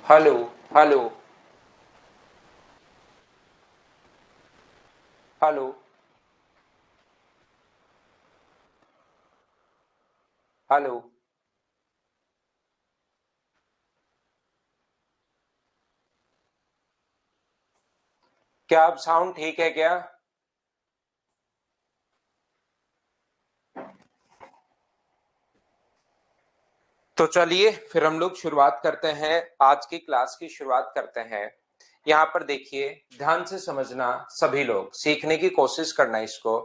Hello hello hello. Hello. क्या अब sound ठीक है क्या? तो चलिए फिर हम लोग शुरुआत करते हैं। आज की क्लास की शुरुआत करते हैं। यहाँ पर देखिए, ध्यान से समझना, सभी लोग सीखने की कोशिश करना इसको।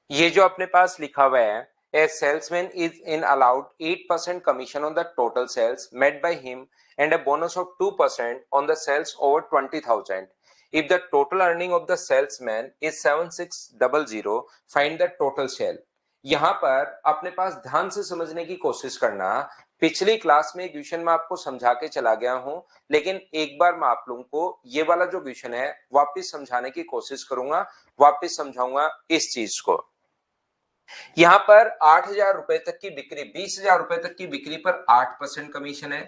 ये जो अपने पास लिखा हुआ है, a salesman is in allowed 8% commission on the total sales made by him and a bonus of 2% on the sales over 20,000. If the total earning of the salesman is 7600, find the total sale. यहाँ पर अपने पास ध्यान से समझने की कोशिश करना। पिछली क्लास में क्वेश्चन में आपको समझा के चला गया हूं, लेकिन एक बार मैं आप लोगों को ये वाला जो क्वेश्चन है वापस समझाने की कोशिश करूंगा, वापस समझाऊंगा इस चीज को। यहां पर 8,000 रुपए तक की बिक्री, 20,000 रुपए तक की बिक्री पर 8% कमीशन है।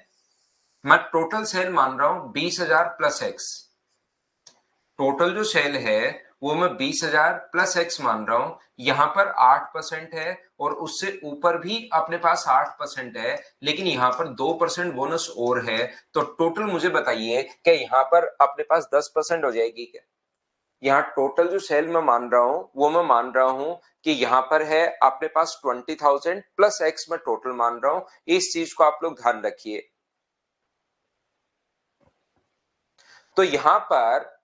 मैं टोटल सेल मान रहा हूं 20,000 प्लस एक्स। टोटल जो सेल है वो मैं 20,000 प्लस एक्स मान रहा हूं। यहां पर 8% है और उससे ऊपर भी अपने पास 8% है, लेकिन यहां पर 2% बोनस और है। तो टोटल मुझे बताइए कि यहां पर अपने पास 10% हो जाएगी क्या? यहाँ टोटल जो सेल मैं मान रहा हूं वो मैं मान रहा हूं कि यहाँ पर है अपने पास 20,000 प्लस एक्स में टोटल मान रहा हूं। इस चीज को आप लोग ध्यान रखिए। तो यहां पर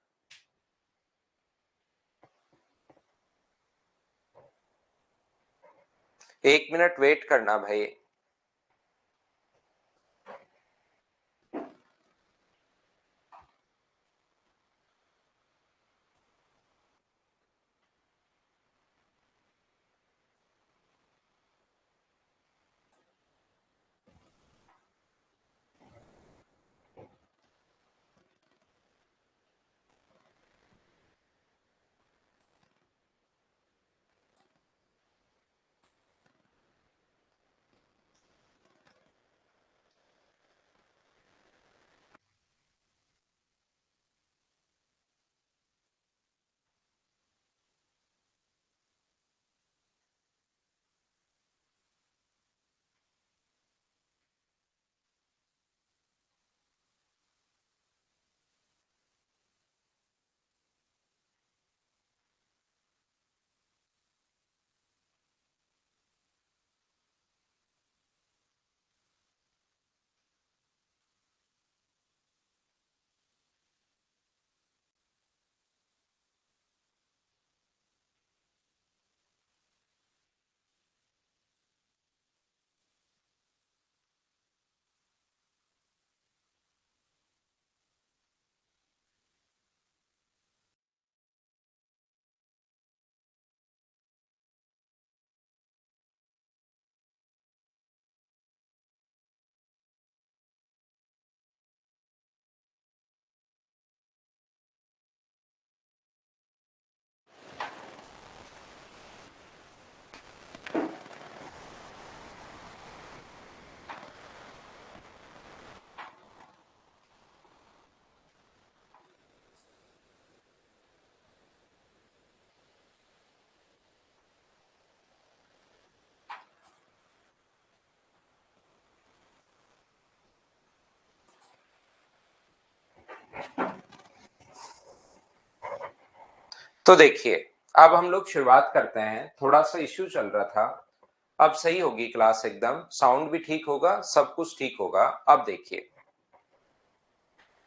एक मिनट वेट करना भाई। तो देखिए, अब हम लोग शुरुआत करते हैं। थोड़ा सा इश्यू चल रहा था, अब सही होगी क्लास, एकदम साउंड भी ठीक होगा, सब कुछ ठीक होगा। अब देखिए,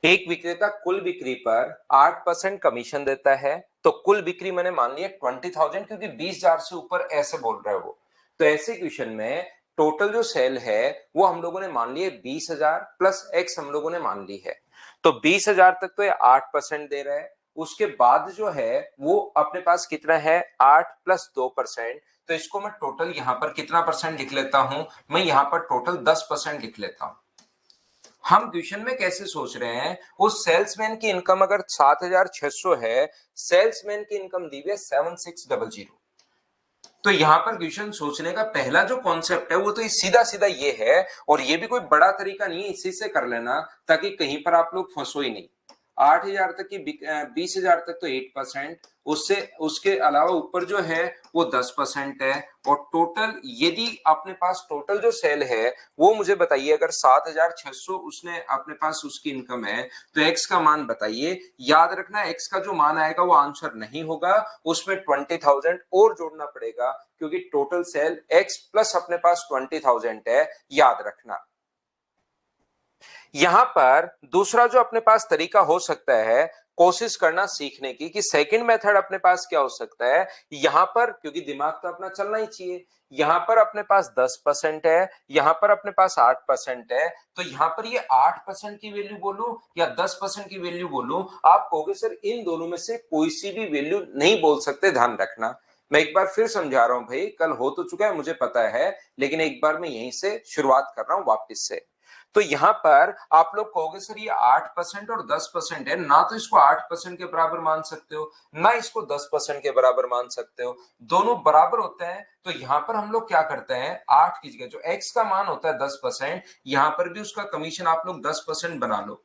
एक विक्रेता कुल बिक्री पर 8% कमीशन देता है। तो कुल बिक्री मैंने मान लिया 20,000, क्योंकि 20,000 से ऊपर ऐसे बोल रहे हो। तो ऐसे क्वेश्चन में टोटल जो सेल है वो हम लोगों ने मान लिए 20,000 प्लस एक्स हम लोगों ने मान ली है। तो 20,000 तक तो ये 8% दे रहा है। उसके बाद जो है वो अपने पास कितना है, 8 + 2%। तो इसको मैं टोटल यहां पर कितना परसेंट लिख लेता हूं, मैं यहां पर टोटल 10% लिख लेता हूं। हम क्वेश्चन में कैसे सोच रहे हैं, उस सेल्समैन की इनकम अगर 7,600 है, सेल्समैन की इनकम दी हुई है 7,600। तो यहाँ पर क्वेश्चन सोचने का पहला जो कॉन्सेप्ट है वो तो सीधा सीधा ये है, और ये भी कोई बड़ा तरीका नहीं है, इसी से कर लेना ताकि कहीं पर आप लोग फंसो ही नहीं। 8,000 तक की 20,000 तक तो 8%, उससे उसके अलावा ऊपर जो है वो 10% है। और टोटल यदि अपने पास टोटल जो सेल है वो मुझे बताइए, अगर 7,600 उसने अपने पास उसकी इनकम है तो एक्स का मान बताइए। याद रखना एक्स का जो मान आएगा वो आंसर नहीं होगा, उसमें 20,000 और जोड़ना पड़ेगा, क्योंकि टोटल सेल एक्स प्लस अपने पास 20,000 है, याद रखना। यहां पर दूसरा जो अपने पास तरीका हो सकता है कोशिश करना सीखने की, कि सेकंड मेथड अपने पास क्या हो सकता है। यहां पर क्योंकि दिमाग तो अपना चलना ही चाहिए, यहां पर अपने पास 10% है, यहां पर अपने पास 8% है, तो यहां पर ये 8% की वैल्यू बोलूं या 10% की वैल्यू बोलूं, आप कहोगे सर इन दोनों में से कोई सी भी वैल्यू नहीं बोल सकते, ध्यान रखना। मैं एक बार फिर समझा रहा हूं भाई, कल हो तो चुका है मुझे पता है, लेकिन एक बार मैं यहीं से शुरुआत कर रहा हूं वापस से। तो यहां पर आप लोग कहोगे सर ये 8% और 10% है ना, तो इसको 8% के बराबर मान सकते हो ना इसको 10% के बराबर मान सकते हो, दोनों बराबर होते हैं। तो यहां पर हम लोग क्या करते हैं, 8 की जगह जो एक्स का मान होता है 10%, यहां पर भी उसका कमीशन आप लोग 10% बना लो।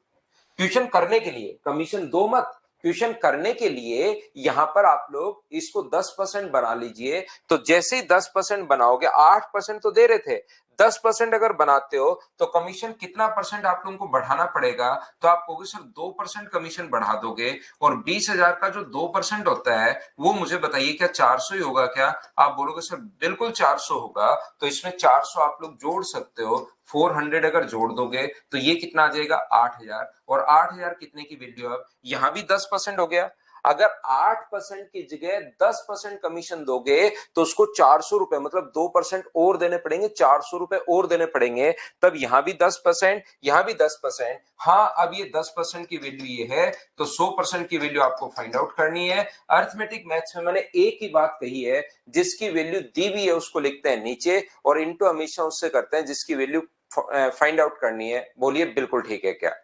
ट्यूशन करने के लिए कमीशन दो मत, ट्यूशन करने के लिए यहां पर आप लोग इसको 10% बना लीजिए। तो जैसे ही 10% बनाओगे, 8% तो दे रहे थे, 10% अगर बनाते हो तो कमीशन कितना परसेंट आप लोगों को बढ़ाना पड़ेगा, तो आप कहोगे सर 2% कमीशन बढ़ा दोगे। और 20,000 का जो 2% होता है वो मुझे बताइए क्या 400 ही होगा क्या? आप बोलोगे सर बिल्कुल 400 होगा, तो इसमें 400 आप लोग जोड़ सकते हो। 400 अगर जोड़ दोगे तो ये कितना आ जाएगा 8,000, और 8,000 कितने की वैल्यू, अब यहां भी 10% हो गया। अगर 8% की जगह 10% कमीशन दोगे तो उसको 400 रुपए मतलब 2% और देने पड़ेंगे, 400 रुपए और देने पड़ेंगे। तब यहां भी 10%, यहां भी 10%। हाँ, अब ये 10% की वैल्यू ये है, तो 100% की वैल्यू आपको फाइंड आउट करनी है। अर्थमेटिक मैथ्स में मैंने एक ही बात कही है, जिसकी वैल्यू दी हुई है उसको लिखते हैं नीचे, और इंटू हमेशा उससे करते हैं जिसकी वैल्यू फाइंड आउट करनी है। बोलिए बिल्कुल ठीक है क्या?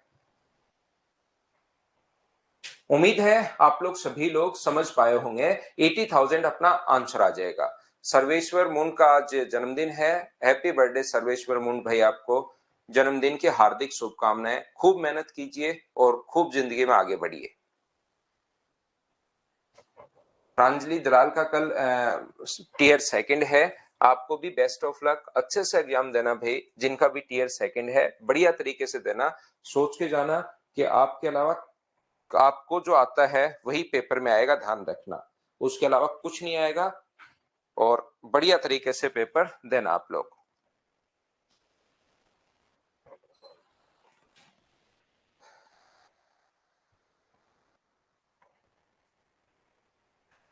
उम्मीद है आप लोग सभी लोग समझ पाए होंगे। 80,000 अपना आंसर आ जाएगा। सर्वेश्वर मुन का आज जन्मदिन है, हैप्पी बर्थडे सर्वेश्वर मुन भाई, आपको जन्मदिन की हार्दिक शुभकामनाएं। खूब मेहनत कीजिए और खूब जिंदगी में आगे बढ़िए। प्रांजलि दलाल का कल टीयर सेकंड है, आपको भी बेस्ट ऑफ लक, अच्छे से एग्जाम देना भाई। जिनका भी टीयर सेकंड है बढ़िया तरीके से देना, सोच के जाना कि आपके अलावा आपको जो आता है वही पेपर में आएगा, ध्यान रखना, उसके अलावा कुछ नहीं आएगा। और बढ़िया तरीके से पेपर देना आप लोग।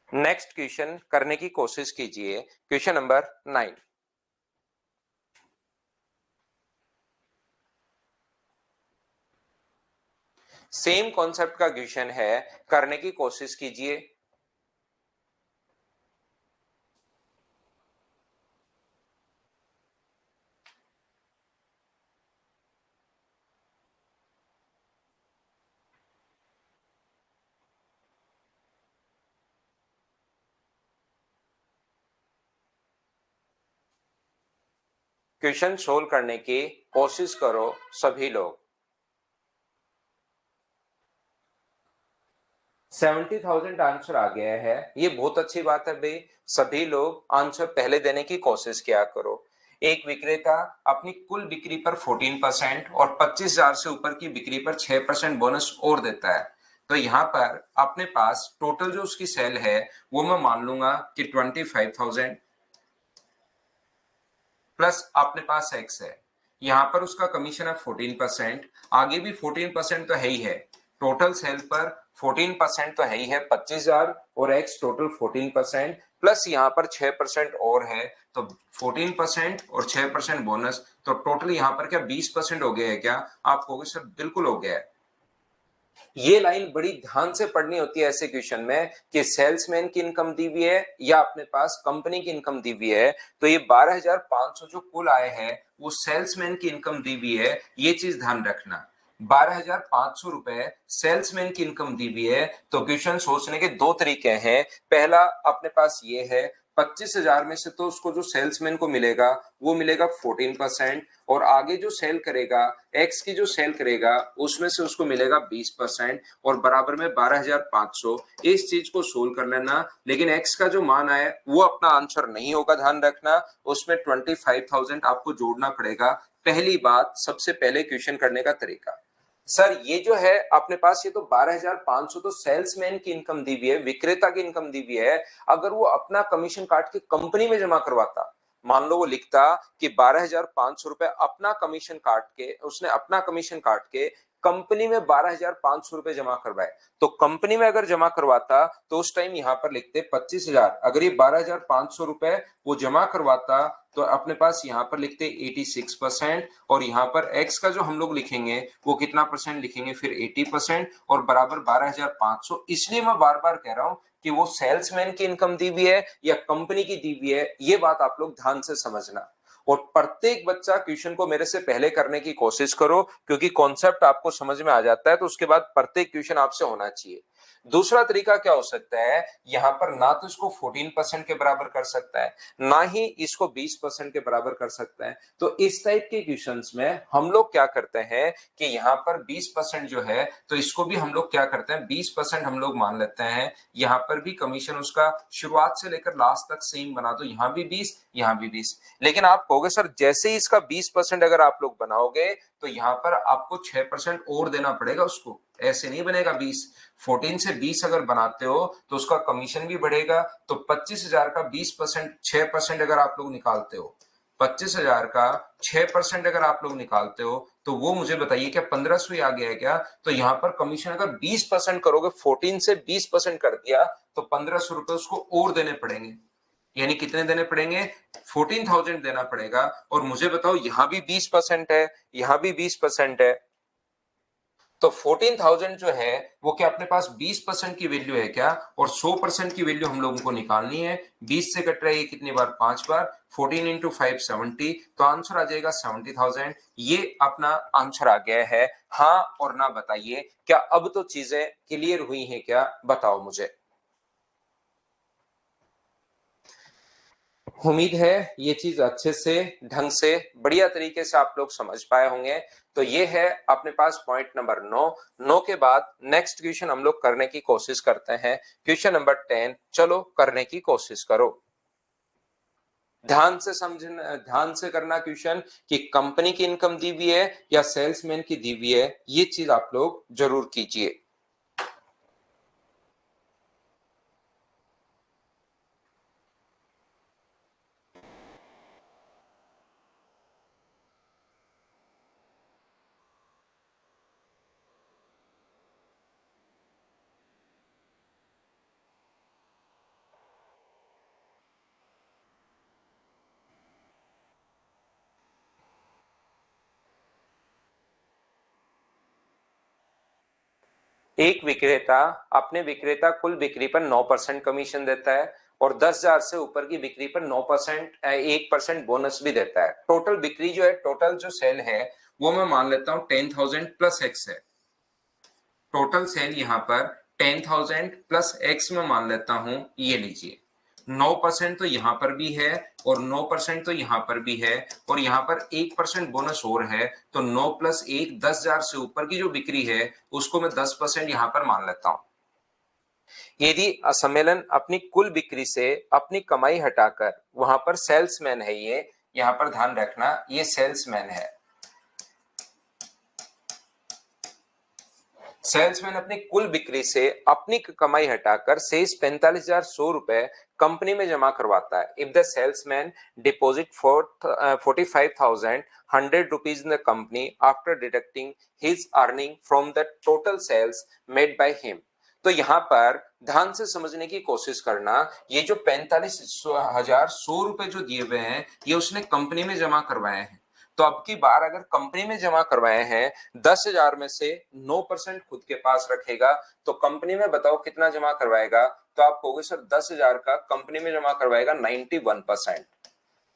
नेक्स्ट क्वेश्चन करने की कोशिश कीजिए, क्वेश्चन नंबर 9। सेम कॉन्सेप्ट का क्वेश्चन है, करने की कोशिश कीजिए। क्वेश्चन सोल्व करने की कोशिश करो सभी लोग। 70,000 आंसर आ गया है, ये बहुत अच्छी बात है भाई। सभी लोग आंसर पहले देने की कोशिश किया करो। एक विक्रेता अपनी कुल बिक्री पर 14% और 25,000 से ऊपर की बिक्री पर 6% बोनस और देता है। तो यहाँ पर अपने पास टोटल जो उसकी सेल है वो मैं मान लूंगा कि 25,000 प्लस अपने पास एक्स है। यहाँ पर उसका कमीशन है 14%, आगे भी 14% तो है ही है। टोटल सेल पर 14% तो है ही है 25,000, और एक्स टोटल 14% प्लस यहाँ पर 6% और है, तो 14% और 6% बोनस, तो टोटल यहाँ पर क्या 20% हो गया है क्या? आप कहोगे सर बिल्कुल हो गया है। ये लाइन बड़ी ध्यान से पढ़नी होती है ऐसे क्वेश्चन में, कि सेल्समैन की इनकम दी हुई है या अपने पास कंपनी की इनकम दी हुई है। तो ये 12,500 जो कुल आए हैं वो सेल्समैन की इनकम दी हुई है, ये चीज ध्यान रखना। 12,500 रुपए सेल्समैन की इनकम दी हुई है। तो क्वेश्चन सोचने के दो तरीके हैं। पहला अपने पास ये है 25,000 में से तो उसको जो सेल्समैन को मिलेगा वो मिलेगा 14%, और आगे जो सेल करेगा, एक्स की जो सेल करेगा उसमें से उसको मिलेगा 20%, और बराबर में 12,500। इस चीज को सोल्व कर लेना, लेकिन एक्स का जो मान आए वो अपना आंसर नहीं होगा, ध्यान रखना। उसमें 25,000 आपको जोड़ना पड़ेगा। पहली बात, सबसे पहले क्वेश्चन करने का तरीका। सर ये जो है अपने पास, ये तो 12,500 तो सेल्समैन की इनकम दी हुई है, विक्रेता की इनकम दी हुई है। अगर वो अपना कमीशन काट के कंपनी में जमा करवाता, मान लो वो लिखता कि 12,500 रुपए अपना कमीशन काट के, उसने अपना कमीशन काट के कंपनी में 12,500 रुपए जमा करवाए, तो कंपनी में अगर जमा करवाता तो उस टाइम यहां पर लिखते 25,000। अगर ये 12,500 रुपए वो जमा करवाता तो अपने पास यहां पर लिखते 86%, और यहां पर एक्स का जो हम लोग लिखेंगे वो कितना परसेंट लिखेंगे, फिर 80%, और बराबर 12,500। इसलिए मैं बार बार कह रहा हूं कि वो सेल्समैन की इनकम दी हुई है या कंपनी की दी हुई है, ये बात आप लोग ध्यान से समझना। और प्रत्येक बच्चा क्वेश्चन को मेरे से पहले करने की कोशिश करो, क्योंकि कॉन्सेप्ट आपको समझ में आ जाता है तो उसके बाद प्रत्येक क्वेश्चन आपसे होना चाहिए। दूसरा तरीका क्या हो सकता है, यहां पर ना तो इसको 14% के बराबर कर सकता है, ना ही इसको 20% के बराबर कर सकता है। तो इस टाइप के क्वेश्चंस में हम लोग क्या करते हैं कि यहाँ पर 20% जो है, तो इसको भी हम लोग क्या करते हैं, 20% हम लोग मान लेते हैं। यहाँ पर भी कमीशन उसका शुरुआत से लेकर लास्ट तक सेम बना दो, यहाँ भी 20, यहाँ भी 20। लेकिन आप कहोगे सर जैसे ही इसका 20% अगर आप लोग बनाओगे तो यहाँ पर आपको 6% और देना पड़ेगा उसको, ऐसे नहीं बनेगा 20। 14 से 20 अगर बनाते हो तो उसका कमीशन भी बढ़ेगा। तो 25,000 का 20%, 6% अगर आप लोग निकालते हो, 25,000 का 6% अगर आप लोग निकालते हो तो वो मुझे बताइए क्या 1,500 ही आ गया है क्या? तो यहाँ पर कमीशन अगर 20% करोगे, 14 से 20% कर दिया तो 1,500 रुपए उसको और देने पड़ेंगे। यानी कितने देने पड़ेंगे, 14,000 देना पड़ेगा। और मुझे बताओ यहां भी 20% है, यहां भी 20% है, तो 14,000 जो है वो क्या अपने पास 20% की वैल्यू है क्या? और 100% की वैल्यू हम लोगों को निकालनी है। 20 से कट रहेगी कितनी बार, 5 बार। 14 इंटू 5 70, तो आंसर आ जाएगा 70,000। ये अपना आंसर आ गया है। हाँ और ना बताइए, क्या अब तो चीजें क्लियर हुई हैं क्या, बताओ मुझे। उम्मीद है ये चीज अच्छे से, ढंग से, बढ़िया तरीके से आप लोग समझ पाए होंगे। तो ये है अपने पास पॉइंट नंबर 9। 9 के बाद नेक्स्ट क्वेश्चन हम लोग करने की कोशिश करते हैं, क्वेश्चन नंबर 10। चलो करने की कोशिश करो, ध्यान से समझना, ध्यान से करना क्वेश्चन कि कंपनी की इनकम दी हुई है या सेल्समैन की दी हुई है, ये चीज आप लोग जरूर कीजिए। एक विक्रेता अपने विक्रेता कुल बिक्री पर 9% कमीशन देता है, और 10,000 से ऊपर की बिक्री पर 9%, 1% बोनस भी देता है। टोटल बिक्री जो है, टोटल जो सेल है वो मैं मान लेता हूं 10,000 प्लस एक्स है। टोटल सेल यहाँ पर 10,000 प्लस एक्स में मान लेता हूं, ये लीजिए। 9% तो यहाँ पर भी है, और 9% तो यहाँ पर भी है, और यहाँ पर 1% बोनस और है। तो 9 प्लस 1, 10,000 से ऊपर की जो बिक्री है उसको मैं 10% यहाँ पर मान लेता हूं। यदि सम्मेलन अपनी कुल बिक्री से अपनी कमाई हटाकर, वहां पर सेल्समैन है ये, यहां पर ध्यान रखना ये सेल्समैन है। सेल्समैन अपनी कुल बिक्री से अपनी कमाई हटाकर शेष 45,100 रुपए कंपनी में जमा करवाता है। If the salesman deposit for 45,100 rupees in the company after deducting his earning from the total sales made by him. तो यहाँ पर ध्यान से समझने की कोशिश करना, ये जो 45,100 रुपए जो दिए हुए हैं ये उसने कंपनी में जमा करवाए हैं। तो अब की बार अगर कंपनी में जमा करवाए हैं, 10,000 में से 9% खुद के पास रखेगा, तो कंपनी में बताओ कितना जमा करवाएगा? तो आप कहोगे सर 10,000 का कंपनी में जमा करवाएगा 91%,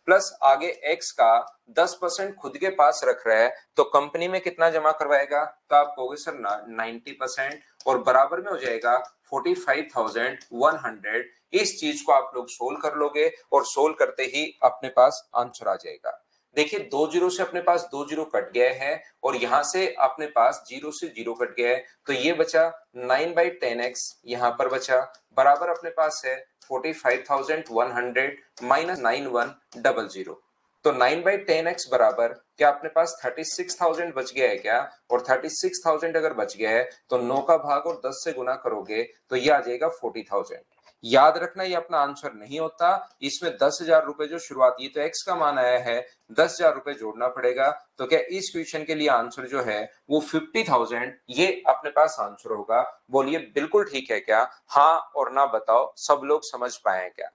प्लस आगे एक्स का 10% खुद के पास रख रहा है, तो कंपनी में कितना जमा करवाएगा? तो आप कहोगे सर 90%, और बराबर में हो जाएगा 45,100। इस चीज को आप लोग सोल्व कर लोगे और सोल्व करते ही अपने पास आंसर आ जाएगा। देखिए 2 जीरो से अपने पास 2 जीरो कट गए हैं और यहां से अपने पास जीरो से जीरो कट गया है, तो ये बचा 9/10x, यहां पर बचा बराबर अपने पास है 45,100 माइनस 9100। तो 9/10x बराबर क्या अपने पास 36,000 बच गया है क्या? और 36,000 अगर बच गया है तो 9 का भाग और 10 से गुना करोगे तो ये आ जाएगा 40,000। याद रखना ये अपना आंसर नहीं होता, इसमें 10,000 रुपए जो शुरुआती तो एक्स का मान आया है 10,000 रुपए जोड़ना पड़ेगा। तो क्या इस क्वेश्चन के लिए आंसर जो है वो 50,000 ये अपने पास आंसर होगा। बोलिए बिल्कुल ठीक है क्या? हाँ और ना बताओ, सब लोग समझ पाए क्या?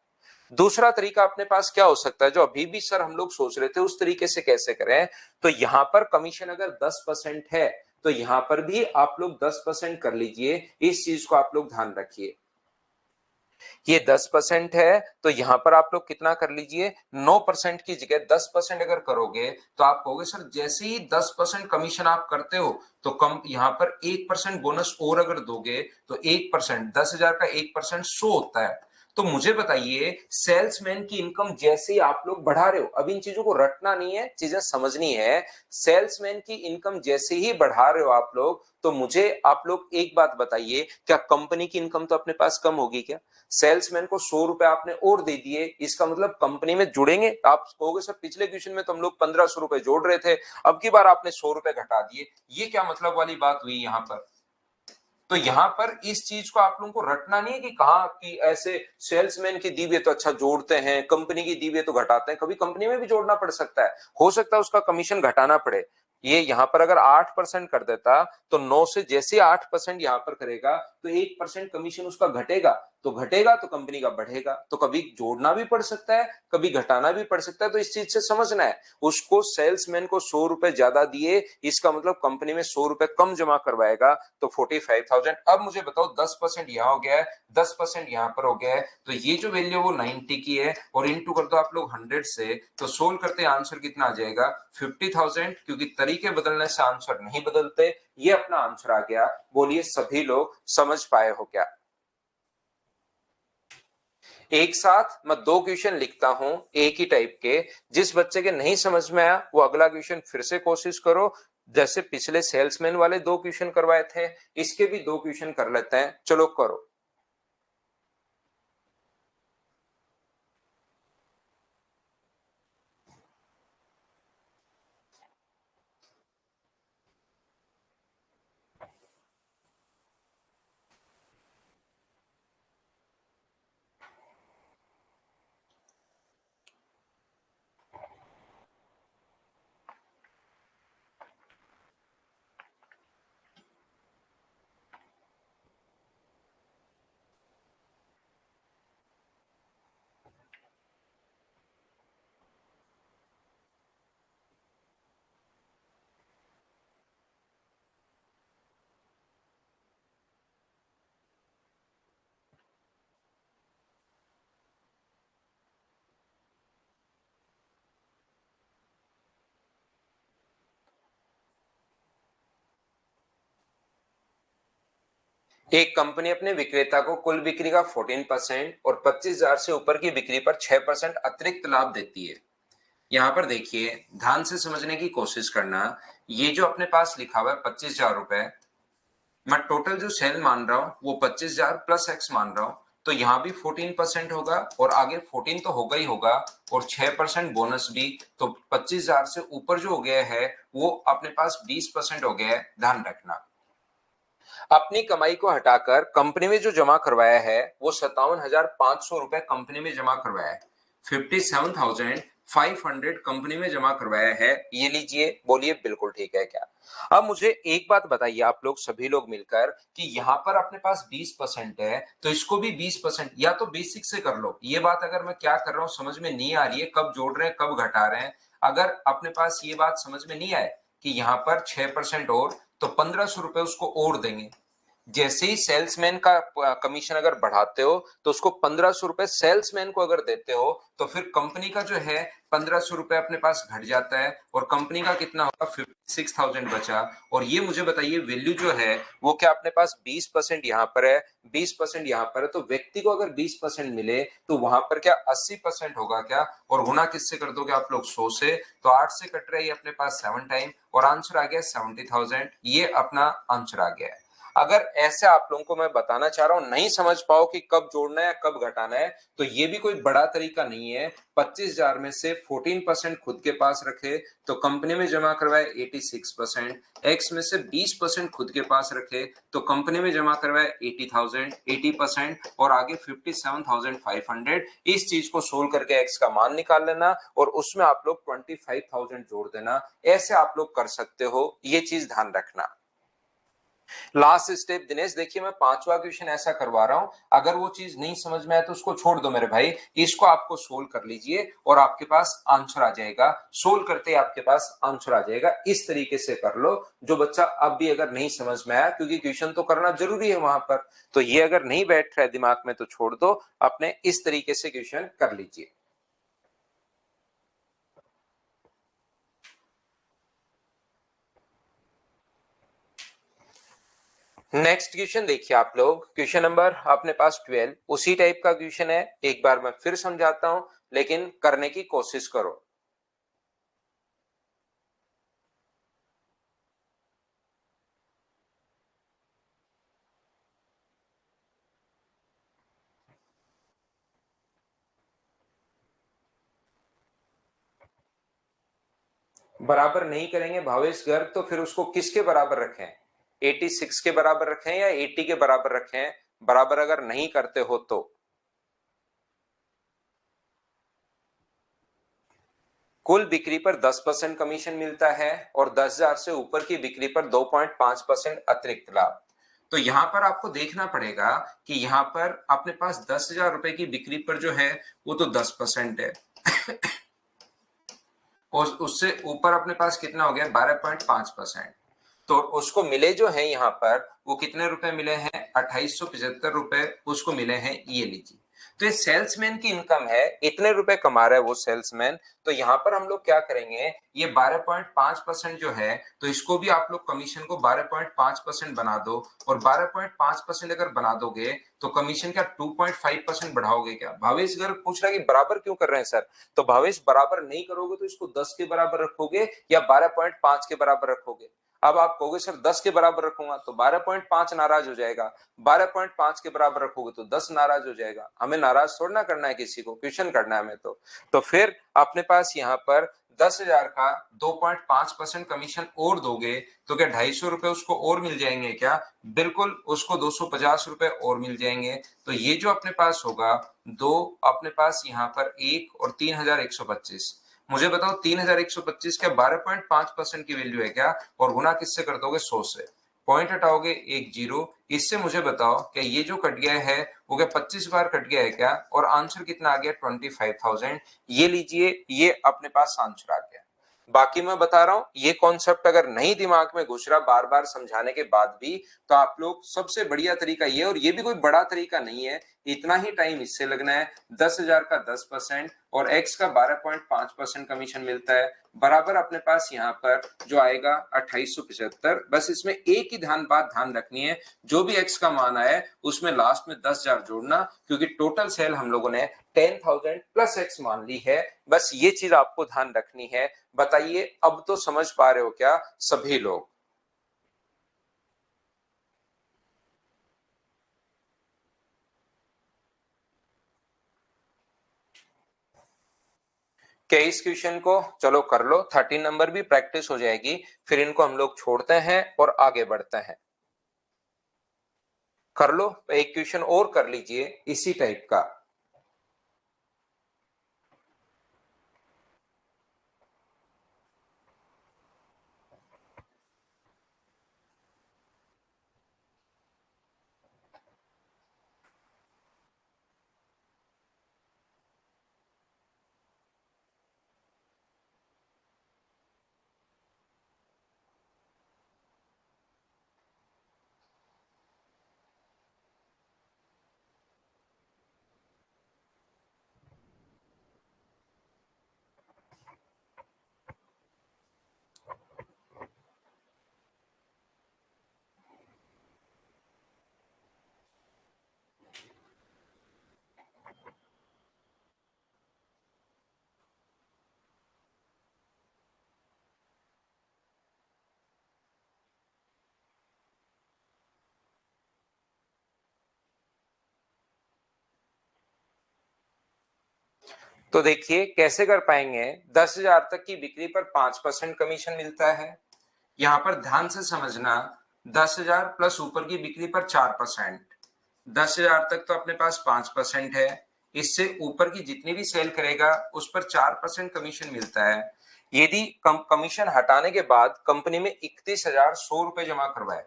दूसरा तरीका अपने पास क्या हो सकता है जो अभी भी सर हम लोग सोच रहे थे उस तरीके से कैसे करें? तो यहां पर कमीशन अगर 10% है तो यहां पर भी आप लोग 10% कर लीजिए। इस चीज को आप लोग ध्यान रखिए, ये 10% है तो यहां पर आप लोग कितना कर लीजिए, 9% की जगह 10% अगर करोगे तो आप कहोगे सर जैसे ही 10% कमीशन आप करते हो तो कम यहां पर 1% बोनस और अगर दोगे तो 1%, 10,000 का 1% 100 होता है। तो मुझे बताइए सेल्समैन की इनकम जैसे ही आप लोग बढ़ा रहे हो, अब इन चीजों को रटना नहीं है, चीजें समझनी है। सेल्समैन की इनकम जैसे ही बढ़ा रहे हो आप लोग, तो मुझे आप लोग एक बात बताइए, क्या कंपनी की इनकम तो अपने पास कम होगी क्या? सेल्समैन को 100 रुपए आपने और दे दिए, इसका मतलब कंपनी में जुड़ेंगे? आप कहोगे सर पिछले क्वेश्चन में तो हम लोग 1,500 रुपए जोड़ रहे थे, अब की बार आपने 100 रुपए घटा दिए, ये क्या मतलब वाली बात हुई यहां पर? तो यहां पर इस चीज को आप लोगों को रटना नहीं है कि कहा कि ऐसे सेल्समैन की दीवे तो अच्छा जोड़ते हैं, कंपनी की दीवे तो घटाते हैं। कभी कंपनी में भी जोड़ना पड़ सकता है, हो सकता है उसका कमीशन घटाना पड़े। ये यहां पर अगर 8% कर देता तो 9 से जैसे 8% यहां पर करेगा तो 1% कमीशन उसका घटेगा, तो घटेगा तो कंपनी का बढ़ेगा। तो कभी जोड़ना भी पड़ सकता है, कभी घटाना भी पड़ सकता है। तो इस चीज से समझना है, उसको सेल्समैन को 100 रुपए ज्यादा दिए, इसका मतलब कंपनी में 100 रुपए कम जमा करवाएगा, तो 45,000। अब मुझे बताओ 10% यहाँ हो गया है, 10% यहाँ पर हो गया है, तो ये जो वैल्यू वो 90 की है और इनटू कर दो आप लोग 100 से, तो सोल्व करते आंसर कितना आ जाएगा 50,000, क्योंकि तरीके बदलने से आंसर नहीं बदलते। ये अपना आंसर आ गया। बोलिए सभी लोग समझ पाए हो क्या? एक साथ मैं दो क्वेश्चन लिखता हूं एक ही टाइप के, जिस बच्चे के नहीं समझ में आया वो अगला क्वेश्चन फिर से कोशिश करो। जैसे पिछले सेल्समैन वाले दो क्वेश्चन करवाए थे, इसके भी दो क्वेश्चन कर लेते हैं, चलो करो। एक कंपनी अपने विक्रेता को कुल बिक्री का 14% और 25,000 से ऊपर की बिक्री पर 6% अतिरिक्त लाभ देती है। यहाँ पर देखिए ध्यान से समझने की कोशिश करना, ये जो अपने पास लिखा हुआ है 25,000 रुपए, मैं टोटल जो सेल मान रहा हूं वो 25,000 प्लस एक्स मान रहा हूं, तो यहां भी 14% होगा और आगे 14 तो होगा ही होगा और 6% बोनस भी, तो 25,000 से ऊपर जो हो गया है वो अपने पास 20% हो गया है। ध्यान रखना, अपनी कमाई को हटाकर कंपनी में जो जमा करवाया है वो 57,500 रुपए कंपनी में जमा करवाया है। 57,500 कंपनी में जमा करवाया है, ये लीजिए। बोलिए बिल्कुल ठीक है क्या? अब मुझे एक बात बताइए आप लोग सभी लोग मिलकर कि यहाँ पर अपने पास 20% है तो इसको भी 20% या तो बेसिक से कर लो। ये बात अगर मैं क्या कर रहा हूँ समझ में नहीं आ रही है, कब जोड़ रहे हैं कब घटा रहे हैं, अगर अपने पास ये बात समझ में नहीं आए कि यहाँ पर 6% और, तो 1,500 रुपए उसको और देंगे। जैसे ही सेल्समैन का कमीशन अगर बढ़ाते हो तो उसको 1500 रुपए सेल्समैन को अगर देते हो तो फिर कंपनी का जो है 1500 रुपए अपने पास घट जाता है और कंपनी का कितना होगा 56,000 बचा। और ये मुझे बताइए वैल्यू जो है वो क्या अपने पास 20% यहाँ पर है, 20% यहाँ पर है, तो व्यक्ति को अगर 20% मिले तो वहां पर क्या 80% होगा क्या? और गुना किससे कर दोगे आप लोग 100 से, तो 8 से कट रहा है अपने पास 7 टाइम और आंसर आ गया 70,000। ये अपना आंसर आ गया है। अगर ऐसे आप लोगों को मैं बताना चाह रहा हूं नहीं समझ पाओ कि कब जोड़ना है कब घटाना है, तो ये भी कोई बड़ा तरीका नहीं है। 25,000 में से 14% खुद के पास रखे तो कंपनी में जमा करवाए 86%, एक्स में से 20% खुद के पास रखे तो कंपनी में जमा करवाए 80,000, 80% और आगे 57,500। इस चीज को सोल्व करके एक्स का मान निकाल लेना और उसमें आप लोग 25,000 जोड़ देना। ऐसे आप लोग कर सकते हो, ये चीज ध्यान रखना। लास्ट स्टेप दिनेश, देखिए मैं पांचवा क्वेश्चन ऐसा करवा रहा हूं, अगर वो चीज नहीं समझ में आए तो उसको छोड़ दो मेरे भाई, इसको आपको सोल्व कर लीजिए और आपके पास आंसर आ जाएगा। सोल्व करते ही आपके पास आंसर आ जाएगा। इस तरीके से कर लो जो बच्चा अब भी अगर नहीं समझ में आया, क्योंकि क्वेश्चन तो करना जरूरी है वहां पर, तो ये अगर नहीं बैठ रहा है दिमाग में तो छोड़ दो, अपने इस तरीके से क्वेश्चन कर लीजिए। नेक्स्ट क्वेश्चन देखिए आप लोग, क्वेश्चन नंबर अपने पास 12, उसी टाइप का क्वेश्चन है। एक बार मैं फिर समझाता हूं लेकिन करने की कोशिश करो। बराबर नहीं करेंगे भावेश गर्ग तो फिर उसको किसके बराबर रखें? 86 के बराबर रखें या 80 के बराबर रखें? बराबर अगर नहीं करते हो तो कुल बिक्री पर 10% कमीशन मिलता है और 10,000 से ऊपर की बिक्री पर 2.5% अतिरिक्त लाभ। तो यहां पर आपको देखना पड़ेगा कि यहां पर अपने पास 10,000 रुपए की बिक्री पर जो है वो तो 10% है और उससे ऊपर अपने पास कितना हो गया 12.5%। तो उसको मिले जो है यहाँ पर वो कितने रुपए मिले हैं 2875 रुपए उसको मिले हैं, ये लीजिए। तो ये सेल्समैन की इनकम है, इतने रुपए कमा रहा है वो सेल्समैन। तो यहाँ पर हम लोग क्या करेंगे, ये 12.5% जो है तो इसको भी आप लोग कमीशन को 12.5% बना दो और 12.5% अगर बना दोगे तो कमीशन क्या 2.5% बढ़ाओगे क्या? भावेश अगर पूछ रहा है कि बराबर क्यों कर रहे हैं सर, तो भावेश बराबर नहीं करोगे तो इसको 10 के बराबर रखोगे या 12.5 के बराबर रखोगे? अब आप कहोगे सर 10 के बराबर रखूंगा तो 12.5 नाराज हो जाएगा, 12.5 के बराबर रखोगे तो 10 नाराज हो जाएगा। हमें नाराज थोड़ा ना करना है किसी को, क्वेश्चन करना है हमें। तो फिर अपने पास यहाँ पर 10,000 का 2.5% कमीशन और दोगे तो क्या 250 रुपए उसको और मिल जाएंगे क्या? बिल्कुल, उसको 250 रुपए और मिल जाएंगे। तो ये जो अपने पास होगा दो, अपने पास यहाँ पर 1 और 3,125। मुझे बताओ 3,125 क्या 12.5% की वैल्यू है क्या? और गुना किससे कर दोगे 100 से, पॉइंट हटाओगे एक जीरो। इससे मुझे बताओ क्या ये जो कट गया है वो क्या 25 बार कट गया है क्या? और आंसर कितना आ गया 25,000। ये लीजिए, ये अपने पास आंसर आ गया। बाकी मैं बता रहा हूं ये कॉन्सेप्ट अगर नहीं दिमाग में घुस रहा बार बार समझाने के बाद भी, तो आप लोग सबसे बढ़िया तरीका ये, और ये भी कोई बड़ा तरीका नहीं है, इतना ही टाइम इससे लगना है। 10,000 का 10% और एक्स का 12.5% कमीशन मिलता है, बराबर अपने पास यहाँ पर जो आएगा 2875। बस इसमें एक ही ध्यान रखनी है, जो भी एक्स का मान आए उसमें लास्ट में 10,000 जोड़ना, क्योंकि टोटल सेल हम लोगों ने 10,000 प्लस एक्स मान ली है। बस ये चीज आपको ध्यान रखनी है। बताइए अब तो समझ पा रहे हो क्या सभी लोग? क्या इस क्वेश्चन को चलो कर लो, 13 नंबर भी प्रैक्टिस हो जाएगी, फिर इनको हम लोग छोड़ते हैं और आगे बढ़ते हैं। कर लो, एक क्वेश्चन और कर लीजिए इसी टाइप का। तो देखिए कैसे कर पाएंगे। 10,000 तक की बिक्री पर 5% कमीशन मिलता है। यहाँ पर ध्यान से समझना, 10,000 प्लस ऊपर की बिक्री पर 4%। 10,000 तक तो अपने पास 5% है, इससे ऊपर की जितनी भी सेल करेगा उस पर 4% कमीशन मिलता है। यदि कमीशन हटाने के बाद कंपनी में 31,100 रुपए जमा करवाए,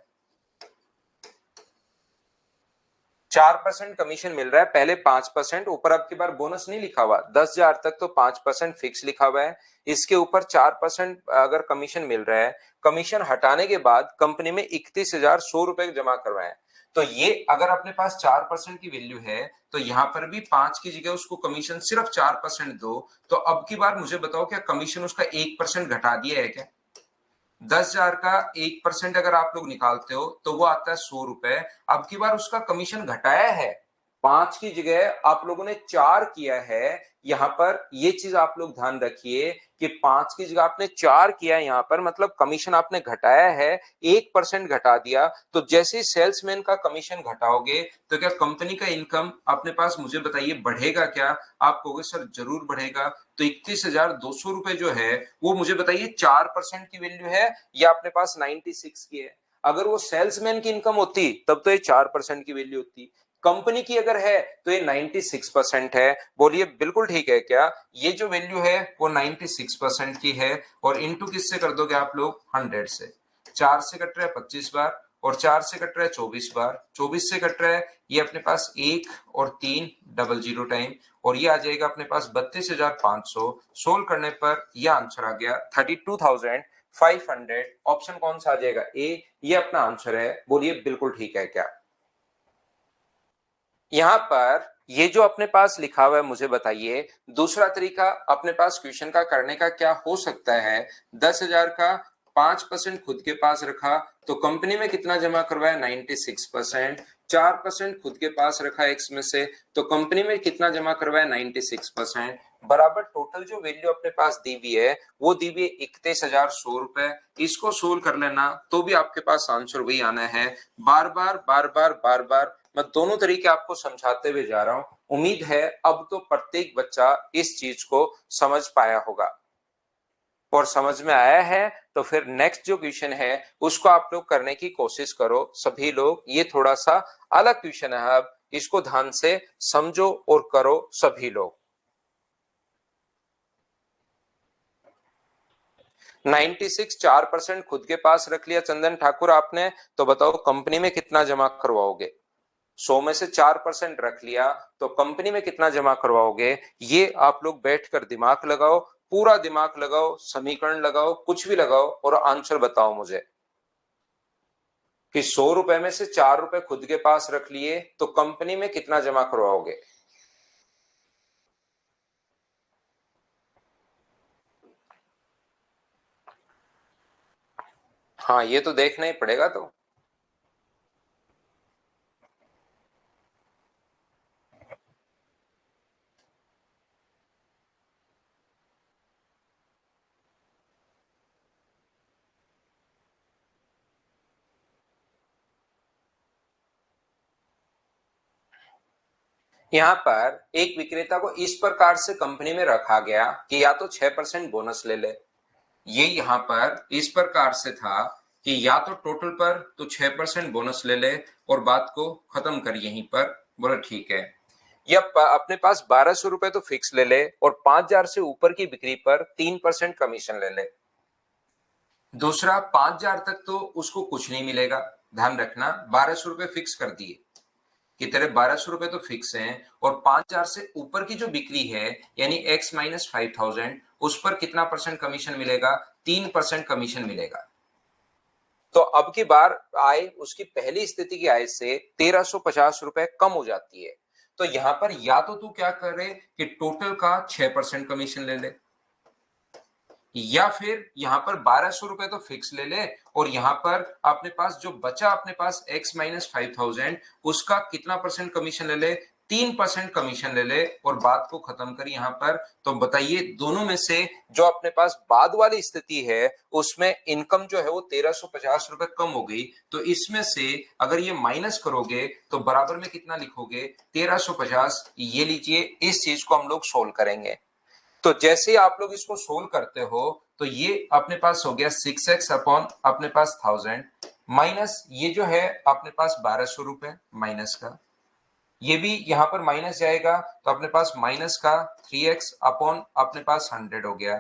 4% कमीशन मिल रहा है, पहले 5%, ऊपर अब की बार बोनस नहीं लिखा हुआ। 10,000 तक तो 5% फिक्स लिखा हुआ है, इसके ऊपर 4% अगर कमीशन मिल रहा है, कमीशन हटाने के बाद कंपनी में 31,100 रुपए जमा करवाए, तो ये अगर अपने पास 4% की वैल्यू है तो यहाँ पर भी 5 की जगह उसको कमीशन सिर्फ 4% दो। तो अब की बार मुझे बताओ, क्या कमीशन उसका 1% घटा दिया है क्या? 10,000 का 1% अगर आप लोग निकालते हो तो वो आता है 100 रुपए। अब की बार उसका कमीशन घटाया है, 5 की जगह आप लोगों ने 4 किया है। यहाँ पर ये चीज आप लोग ध्यान रखिए कि 5 की जगह आपने 4 किया है, यहाँ पर मतलब कमीशन आपने घटाया है, 1% घटा दिया। तो जैसे ही सेल्समैन का कमीशन घटाओगे तो क्या कंपनी का इनकम अपने पास, मुझे बताइए, बढ़ेगा क्या? आप कहोगे सर जरूर बढ़ेगा। तो 31,200 रुपए जो है वो मुझे बताइए 4% की वैल्यू है या अपने पास 96 की है? अगर वो सेल्समैन की इनकम होती तब तो ये 4% की वैल्यू होती, कंपनी की अगर है तो ये 96% है। बोलिए बिल्कुल ठीक है क्या? ये जो वैल्यू है वो 96% की है, और इनटू किससे कर दोगे आप लोग? 100 से। 4 से कट रहा है 25 बार, और 4 से कट रहा है 24 बार, 24 से कट रहा है ये अपने पास 1 और 3 डबल जीरो टाइम, और ये आ जाएगा अपने पास 32,500। सोल्व करने पर यह आंसर आ गया 32,500। ऑप्शन कौन सा आ जाएगा? ए, ये अपना आंसर है। बोलिए बिल्कुल ठीक है क्या? यहाँ पर ये जो अपने पास लिखा हुआ है, मुझे बताइए दूसरा तरीका अपने पास क्वेश्चन का करने का क्या हो सकता है। 10,000 का 5% खुद के पास रखा तो कंपनी में कितना जमा करवाया? 96%। 4% खुद के पास रखा एक्स में से तो कंपनी में कितना जमा करवाया? 96%। बराबर टोटल जो वैल्यू अपने पास दी हुई है वो दी हुई है 31,100 रुपए। इसको सोल्व कर लेना तो भी आपके पास आंसर वही आना है। बार बार बार बार बार बार मैं दोनों तरीके आपको समझाते हुए जा रहा हूं। उम्मीद है अब तो प्रत्येक बच्चा इस चीज को समझ पाया होगा, और समझ में आया है तो फिर नेक्स्ट जो क्वेश्चन है उसको आप लोग करने की कोशिश करो सभी लोग। ये थोड़ा सा अलग क्वेश्चन है, अब इसको ध्यान से समझो और करो सभी लोग। 96, 4% खुद के पास रख लिया चंदन ठाकुर आपने, तो बताओ कंपनी में कितना जमा करवाओगे? 100 में से 4% रख लिया तो कंपनी में कितना जमा करवाओगे? ये आप लोग बैठकर दिमाग लगाओ, पूरा दिमाग लगाओ, समीकरण लगाओ, कुछ भी लगाओ और आंसर बताओ मुझे कि 100 रुपए में से 4 रुपए खुद के पास रख लिए तो कंपनी में कितना जमा करवाओगे? हाँ, ये तो देखना ही पड़ेगा। तो यहाँ पर एक विक्रेता को इस प्रकार से कंपनी में रखा गया कि या तो 6% बोनस ले ले। ये यहाँ पर इस प्रकार से था कि या तो टोटल पर तो 6% बोनस ले ले और बात को खत्म कर यहीं पर। बोला ठीक है। या अपने पास 1,200 रुपए तो फिक्स ले ले और 5,000 से ऊपर की बिक्री पर 3% कमीशन ले ले। दूसरा, 5,000 तक तो उसको कुछ नहीं मिलेगा। ध्यान रखना, 1,200 रुपए फिक्स कर दिए कि तेरे 1,200 रुपए तो फिक्स हैं, और 5,000 से ऊपर की जो बिक्री है यानी x माइनस 5,000, उस पर कितना परसेंट कमीशन मिलेगा? 3% कमीशन मिलेगा। तो अब की बार आय उसकी पहली स्थिति की आय से 1,350 रुपए कम हो जाती है। तो यहां पर या तो तू क्या करे कि टोटल का 6% कमीशन ले ले, या फिर यहां पर 1,200 रुपए तो फिक्स ले ले, और यहां पर अपने पास जो बचा अपने पास x माइनस 5,000, उसका कितना परसेंट कमीशन ले ले? 3% कमीशन ले ले और बात को खत्म कर यहां पर। तो बताइए दोनों में से जो अपने पास बाद वाली स्थिति है उसमें इनकम जो है वो 1,350 रुपए कम हो गई, तो इसमें से अगर ये माइनस करोगे तो बराबर में कितना लिखोगे? 1,350। ये लीजिए, इस चीज को हम लोग सोल्व करेंगे। तो जैसे ही आप लोग इसको सोल्व करते हो तो ये अपने पास हो गया 6x अपॉन अपने पास 1000 माइनस ये जो है अपने पास 1200 रुपए माइनस का, ये भी यहां पर माइनस जाएगा तो अपने पास माइनस का 3x अपॉन अपने पास 100 हो गया।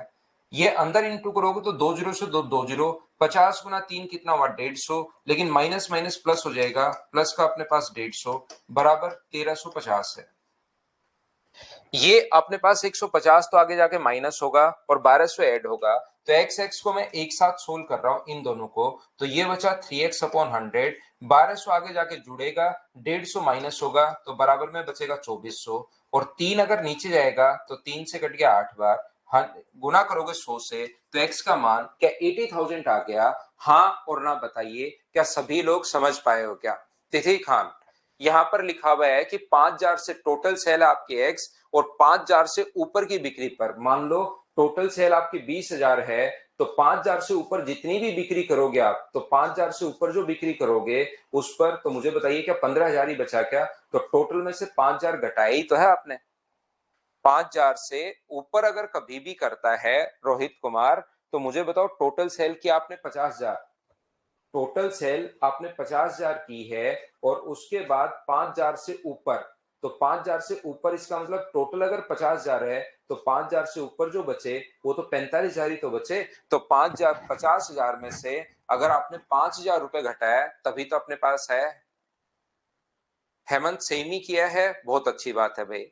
ये अंदर इंटू करोगे तो 20 से दो जीरो, 50 गुना 3 कितना हुआ 150, लेकिन माइनस माइनस प्लस हो जाएगा, प्लस का अपने पास 150 बराबर 1350 है। ये अपने पास 150 तो आगे जाके माइनस होगा और 1200 ऐड होगा, तो एक्स एक्स को मैं एक साथ सोल्व कर रहा हूं इन दोनों को, तो ये बचा 3x अपॉन 100, 1200 आगे जाके जुड़ेगा, 150 माइनस होगा तो बराबर में बचेगा 2400, और 3 अगर नीचे जाएगा तो 3 से कट गया 8 बार, गुना करोगे 100 से तो x का मान क्या 80,000 आ गया? हाँ और ना बताइए, क्या सभी लोग समझ पाए हो क्या? तिथि खान, यहां पर लिखा हुआ है कि 5,000 से टोटल सेल आपकी एक्स और 5,000 से ऊपर की बिक्री पर, मान लो टोटल सेल आपकी 20,000 है तो 5,000 से ऊपर जितनी भी बिक्री करोगे आप, तो 5,000 से ऊपर जो बिक्री करोगे उस पर, तो मुझे बताइए क्या 15,000 ही बचा क्या? तो टोटल में से 5,000 घटाया ही तो है आपने। 5,000 से ऊपर अगर कभी भी करता है रोहित कुमार, तो मुझे बताओ टोटल सेल की आपने 50,000, टोटल सेल आपने 50,000 की है और उसके बाद 5,000 से ऊपर, तो 5,000 से ऊपर इसका मतलब टोटल अगर 50,000 है तो 5,000 से ऊपर जो बचे वो तो 45,000 ही तो बचे, तो 5,000 50,000 में से अगर आपने 5,000 रुपए घटाया तभी तो अपने पास है। हेमंत सेम ही किया है, बहुत अच्छी बात है भाई।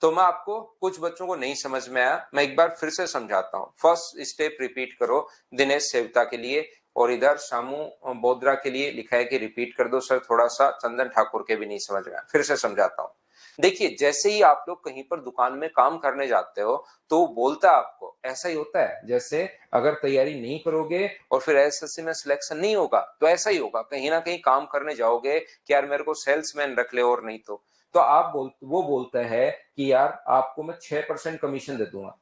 तो मैं आपको, कुछ बच्चों को नहीं समझ में आया, मैं एक बार फिर से समझाता हूँ। फर्स्ट स्टेप रिपीट करो दिनेश सेवता के लिए, और इधर शामू बोद्रा के लिए लिखा है कि रिपीट कर दो सर, थोड़ा सा चंदन ठाकुर के भी नहीं समझ में आया, फिर से समझाता हूँ। देखिए जैसे ही आप लोग कहीं पर दुकान में काम करने जाते हो तो वो बोलता है आपको, ऐसा ही होता है, जैसे अगर तैयारी नहीं करोगे और फिर एसएससी में सिलेक्शन नहीं होगा तो ऐसा ही होगा, कहीं ना कहीं काम करने जाओगे कि यार मेरे को सेल्समैन रख ले और नहीं तो आप वो बोलता है कि यार आपको मैं 6% कमीशन दे दूंगा,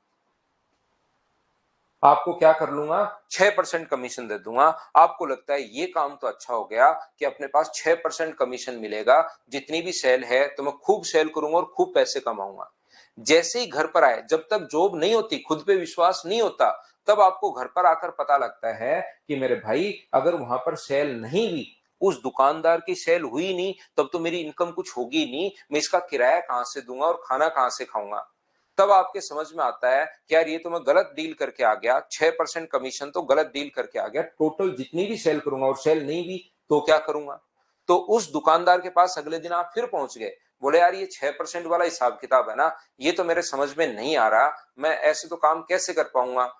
आपको क्या कर लूंगा 6% कमीशन दे दूंगा। आपको लगता है ये काम तो अच्छा हो गया कि अपने पास 6% कमीशन मिलेगा, जितनी भी सेल है तो मैं खूब सेल करूंगा और खूब पैसे कमाऊंगा। जैसे ही घर पर आए, जब तक जॉब नहीं होती, खुद पे विश्वास नहीं होता, तब आपको घर पर आकर पता लगता है कि मेरे भाई अगर वहां पर सेल नहीं हुई, उस दुकानदार की सेल हुई नहीं, तब तो मेरी इनकम कुछ होगी नहीं, मैं इसका किराया कहां से दूंगा और खाना कहां से खाऊंगा। तब आपके समझ में आता है कि यार ये तो मैं गलत डील करके आ गया, 6% कमीशन तो गलत डील करके आ गया, टोटल जितनी भी सेल करूंगा और सेल नहीं भी तो क्या करूंगा। तो उस दुकानदार के पास अगले दिन आप फिर पहुंच गए, बोले यार ये 6% वाला हिसाब किताब है ना, ये तो मेरे समझ में नहीं आ रहा, मैं ऐसे तो काम कैसे कर पाऊंगा,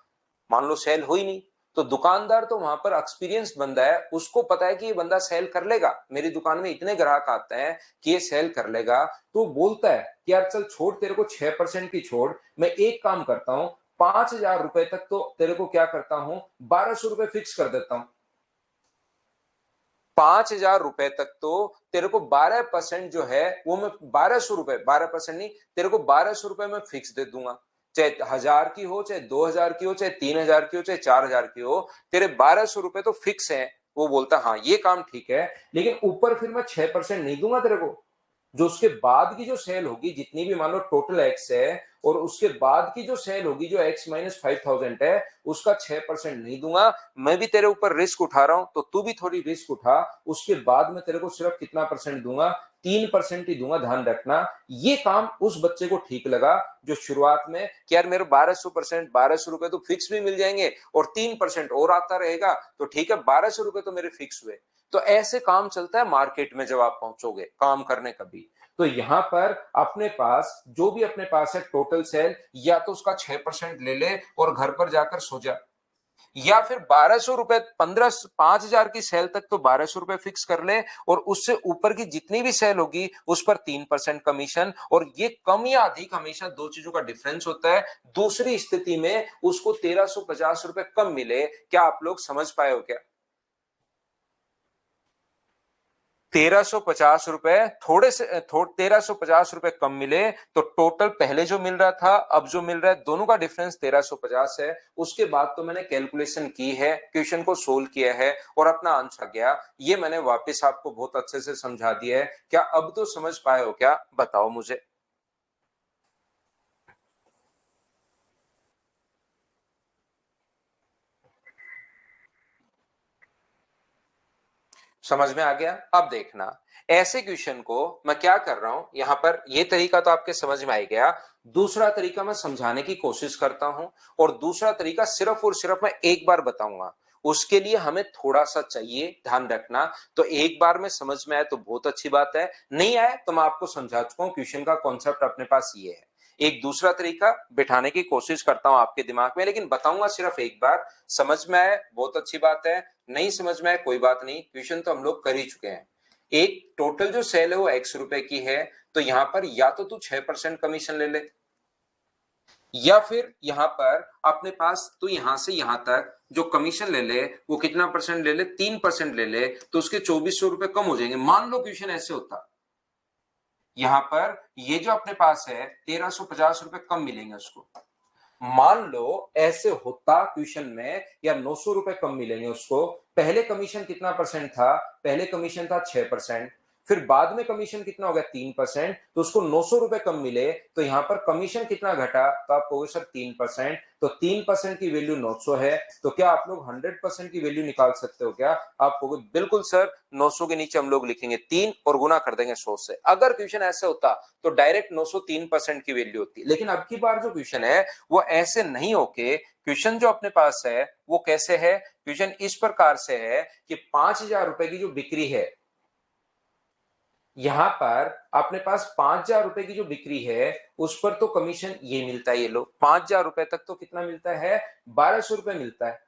मान लो सेल हुई नहीं। तो दुकानदार तो वहां पर एक्सपीरियंस बंदा है, उसको पता है कि ये बंदा सेल कर लेगा, मेरी दुकान में इतने ग्राहक आते हैं कि ये सेल कर लेगा, तो बोलता है कि यार चल छोड़, तेरे को 6% की छोड़, मैं एक काम करता हूं 5,000 रुपए तक तो तेरे को क्या करता हूं 1,200 रुपए फिक्स कर देता हूं। 5,000 रुपए तक तो तेरे को 12% जो है वो मैं 1,200 रुपए, 12% नहीं, तेरे को 1,200 रुपए मैं फिक्स दे दूंगा, चाहे 1,000 की हो, चाहे 2,000 की हो, चाहे 3,000 की हो, चाहे 4,000 की हो, तेरे 1,200 रुपए तो फिक्स है। वो बोलता हाँ ये काम ठीक है, लेकिन ऊपर फिर मैं 6% नहीं दूंगा तेरे को, जो उसके बाद की जो सेल होगी, जितनी भी मान लो टोटल एक्स है और उसके बाद की जो सेल होगी जो एक्स माइनस 5,000 है, उसका 6% नहीं दूंगा। मैं भी तेरे ऊपर रिस्क उठा रहा हूं तो तू भी थोड़ी रिस्क उठा, उसके बाद मैं तेरे को सिर्फ कितना परसेंट दूंगा, 3% ही दूंगा, ध्यान रखना। ये काम उस बच्चे को ठीक लगा जो शुरुआत में कि यार मेरे 1,200%, 1,200 रुपए तो फिक्स भी मिल जाएंगे और 3% और आता रहेगा, तो ठीक है 1,200 रुपए तो मेरे फिक्स हुए। तो ऐसे काम चलता है मार्केट में, जब आप पहुंचोगे काम करने कभी, तो यहां पर अपने पास जो भी अपने पास है टोटल सेल, या तो उसका 6% ले ले और घर पर जाकर सो जा, या फिर 1,200 रुपए, 5,000 की सेल तक तो 1,200 रुपए फिक्स कर ले, और उससे ऊपर की जितनी भी सेल होगी उस पर 3% कमीशन, और ये कम या अधिक हमेशा दो चीजों का डिफरेंस होता है, दूसरी स्थिति में उसको 1,350 रुपए कम मिले। क्या आप लोग समझ पाए हो क्या? 1,350 रुपए थोड़े से 1,350 रुपए कम मिले, तो टोटल पहले जो मिल रहा था अब जो मिल रहा है, दोनों का डिफरेंस 1,350 है। उसके बाद तो मैंने कैलकुलेशन की है, क्वेश्चन को सोल्व किया है और अपना आंसर गया, ये मैंने वापस आपको बहुत अच्छे से समझा दिया है। क्या अब तो समझ पाए हो क्या, बताओ मुझे। समझ में आ गया? अब देखना, ऐसे क्वेश्चन को मैं क्या कर रहा हूं, यहां पर ये तरीका तो आपके समझ में आ गया। दूसरा तरीका मैं समझाने की कोशिश करता हूं, और दूसरा तरीका सिर्फ और सिर्फ मैं एक बार बताऊंगा। उसके लिए हमें थोड़ा सा चाहिए ध्यान रखना। तो एक बार में समझ में आए तो बहुत अच्छी बात है, नहीं आए तो मैं आपको समझा चुका हूं। क्वेश्चन का कॉन्सेप्ट अपने पास ये है। एक दूसरा तरीका बिठाने की कोशिश करता हूं आपके दिमाग में, लेकिन बताऊंगा सिर्फ एक बार। समझ में आए बहुत अच्छी बात है, नहीं समझ में आए कोई बात नहीं, ट्यूशन तो हम लोग कर ही चुके हैं। एक टोटल जो सेल है वो x रुपए की है, तो यहां पर या तो तू 6% कमीशन ले ले, या फिर यहां पर अपने पास तो यहां से यहां तक जो कमीशन ले ले वो कितना परसेंट ले ले, 3% ले ले, तो उसके 2400 रुपए कम हो जाएंगे। मान लो क्वेश्चन ऐसे होता, यहां पर ये जो अपने पास है 1350 रुपए कम मिलेंगे उसको। मान लो ऐसे होता क्वेश्चन में, या 900 रुपए कम मिलेंगे उसको। पहले कमीशन कितना परसेंट था, पहले कमीशन था 6%, फिर बाद में कमीशन कितना हो गया 3%, तो उसको 900 रुपए कम मिले। तो यहां पर कमीशन कितना घटा, तो आप कहोगे सर 3%, तो 3% की वैल्यू 900 है, तो क्या आप लोग 100% की वैल्यू निकाल सकते हो क्या? आप कहोगे बिल्कुल सर, 900 के नीचे हम लोग लिखेंगे 3 और गुना कर देंगे 100 से। अगर क्वेश्चन ऐसे होता तो डायरेक्ट 900 3% की वैल्यू होती, लेकिन अब की बार जो क्वेश्चन है वो ऐसे नहीं होके, क्वेश्चन जो अपने पास है वो कैसे है, क्वेश्चन इस प्रकार से है कि 5,000 रुपए की जो बिक्री है, यहां पर अपने पास 5,000 रुपए की जो बिक्री है उस पर तो कमीशन ये मिलता है। ये लो 5,000 रुपए तक तो कितना मिलता है, 1,200 रुपए मिलता है।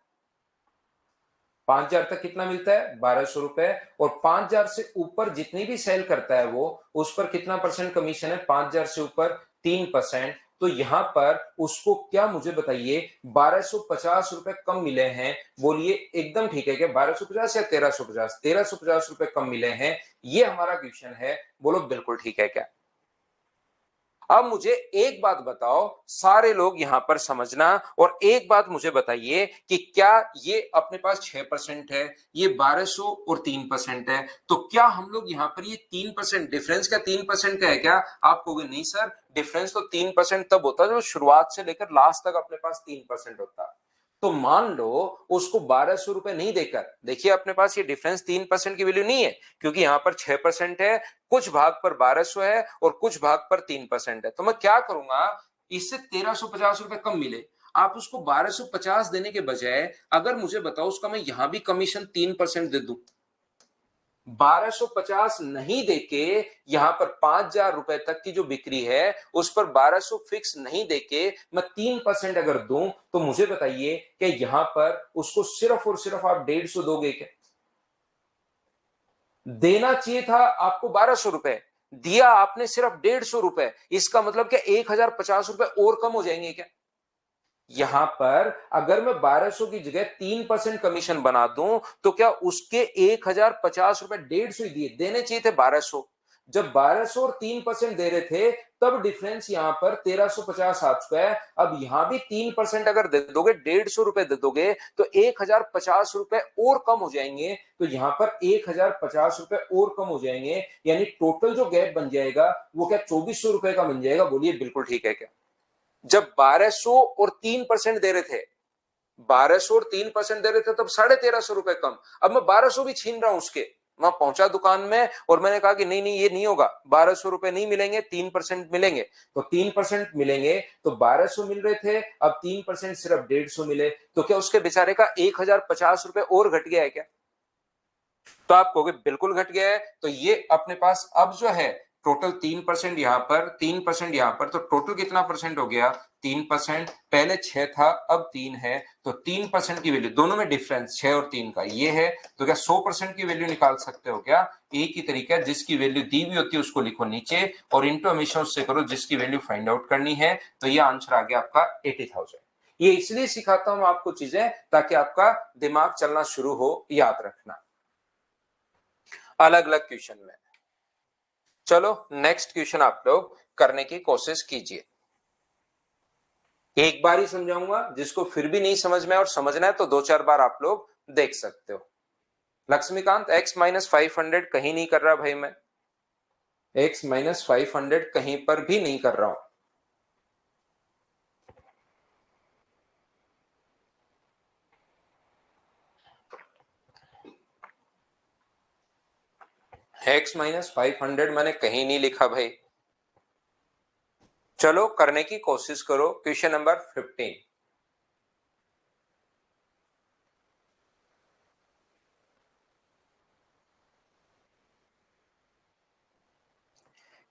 5,000 तक कितना मिलता है, 1,200 रुपए। और 5,000 से ऊपर जितनी भी सेल करता है वो, उस पर कितना परसेंट कमीशन है, 5,000 से ऊपर 3%। तो यहां पर उसको क्या, मुझे बताइए, 1,250 रुपए कम मिले हैं। बोलिए एकदम ठीक है क्या, 1,250 या 1,350? 1,350 रुपए कम मिले हैं, ये हमारा क्वेश्चन है। बोलो बिल्कुल ठीक है क्या? अब मुझे एक बात बताओ, सारे लोग यहां पर समझना, और एक बात मुझे बताइए कि क्या ये अपने पास 6% है, ये 1,200 और 3% है, तो क्या हम लोग यहां पर ये 3% डिफरेंस, क्या 3% का है क्या? आप कहोगे नहीं सर, डिफरेंस तो 3% तब होता है जब शुरुआत से लेकर लास्ट तक अपने पास 3% होता। तो मान लो उसको 1,200 रुपए नहीं देकर, देखिए अपने पास ये डिफरेंस 3% की वैल्यू नहीं है, क्योंकि यहां पर 6% है, कुछ भाग पर 1,200 है और कुछ भाग पर 3% है। तो मैं क्या करूंगा, इससे 1,350 रुपए कम मिले, आप उसको 1,250 देने के बजाय अगर मुझे बताओ उसका मैं यहां भी कमीशन 3% दे दूं, 1,250 नहीं देके यहां पर 5,000 रुपए तक की जो बिक्री है उस पर 1,200 फिक्स नहीं देके मैं 3% अगर दूं, तो मुझे बताइए कि यहां पर उसको सिर्फ और सिर्फ आप 150 दोगे क्या? देना चाहिए था आपको 1,200 रुपए, दिया आपने सिर्फ 150 रुपए। इसका मतलब क्या 1,050 रुपए और कम हो जाएंगे क्या? यहां पर अगर मैं 1,200 की जगह 3% कमीशन बना दूं, तो क्या उसके 1,050 रुपए 150 ही दिए, देने चाहिए थे 1,200। जब 1,200 और 3% दे रहे थे, तब डिफरेंस यहां पर 1,350 आ चुका है। अब यहां भी 3% अगर दे दोगे, 150 रुपए दे दोगे, तो 1,050 रुपए और कम हो जाएंगे। तो यहां पर 1,050 रुपए और कम हो जाएंगे, यानी टोटल जो गैप बन जाएगा वो क्या 2,400 रुपए का बन जाएगा? बोलिए बिल्कुल ठीक है क्या? जब 1,200 और 3% दे रहे थे, 1,200 और 3% दे रहे थे, तब 1,350 रुपए कम। अब मैं 1,200 भी छीन रहा हूं उसके। मैं पहुंचा दुकान में और मैंने कहा कि नहीं नहीं ये नहीं होगा, 1,200 रुपए नहीं मिलेंगे, 3% मिलेंगे। तो 3% मिलेंगे, तो 1,200 मिल रहे थे, अब 3% सिर्फ 150 मिले। तो क्या उसके बेचारे का 1,050 रुपए और घट गया है क्या? तो आप कहोगे बिल्कुल घट गया है। तो ये अपने पास अब जो है टोटल 3% यहां पर, 3% यहां पर, तो टोटल कितना परसेंट हो गया? 3%। पहले 6 था, अब 3 है, तो 3% की वैल्यू, दोनों में डिफरेंस 6 और 3 का ये है। तो क्या 100% की वैल्यू निकाल सकते हो क्या? एक ही तरीका है, जिसकी वैल्यू दी हुई होती है उसको लिखो नीचे और इंटू हमेशा उससे करो जिसकी वैल्यू फाइंड आउट करनी है। तो ये आंसर आ गया आपका 80,000। ये इसलिए सिखाता हूं आपको चीजें ताकि आपका दिमाग चलना शुरू हो, याद रखना अलग अलग क्वेश्चन में। चलो नेक्स्ट क्वेश्चन आप लोग करने की कोशिश कीजिए। एक बार ही समझाऊंगा, जिसको फिर भी नहीं समझ में और समझना है तो 2-4 बार आप लोग देख सकते हो। लक्ष्मीकांत, x-500 कहीं नहीं कर रहा भाई, मैं x-500 कहीं पर भी नहीं कर रहा हूं। x माइनस 500 मैंने कहीं नहीं लिखा भाई। चलो करने की कोशिश करो। Question number 15।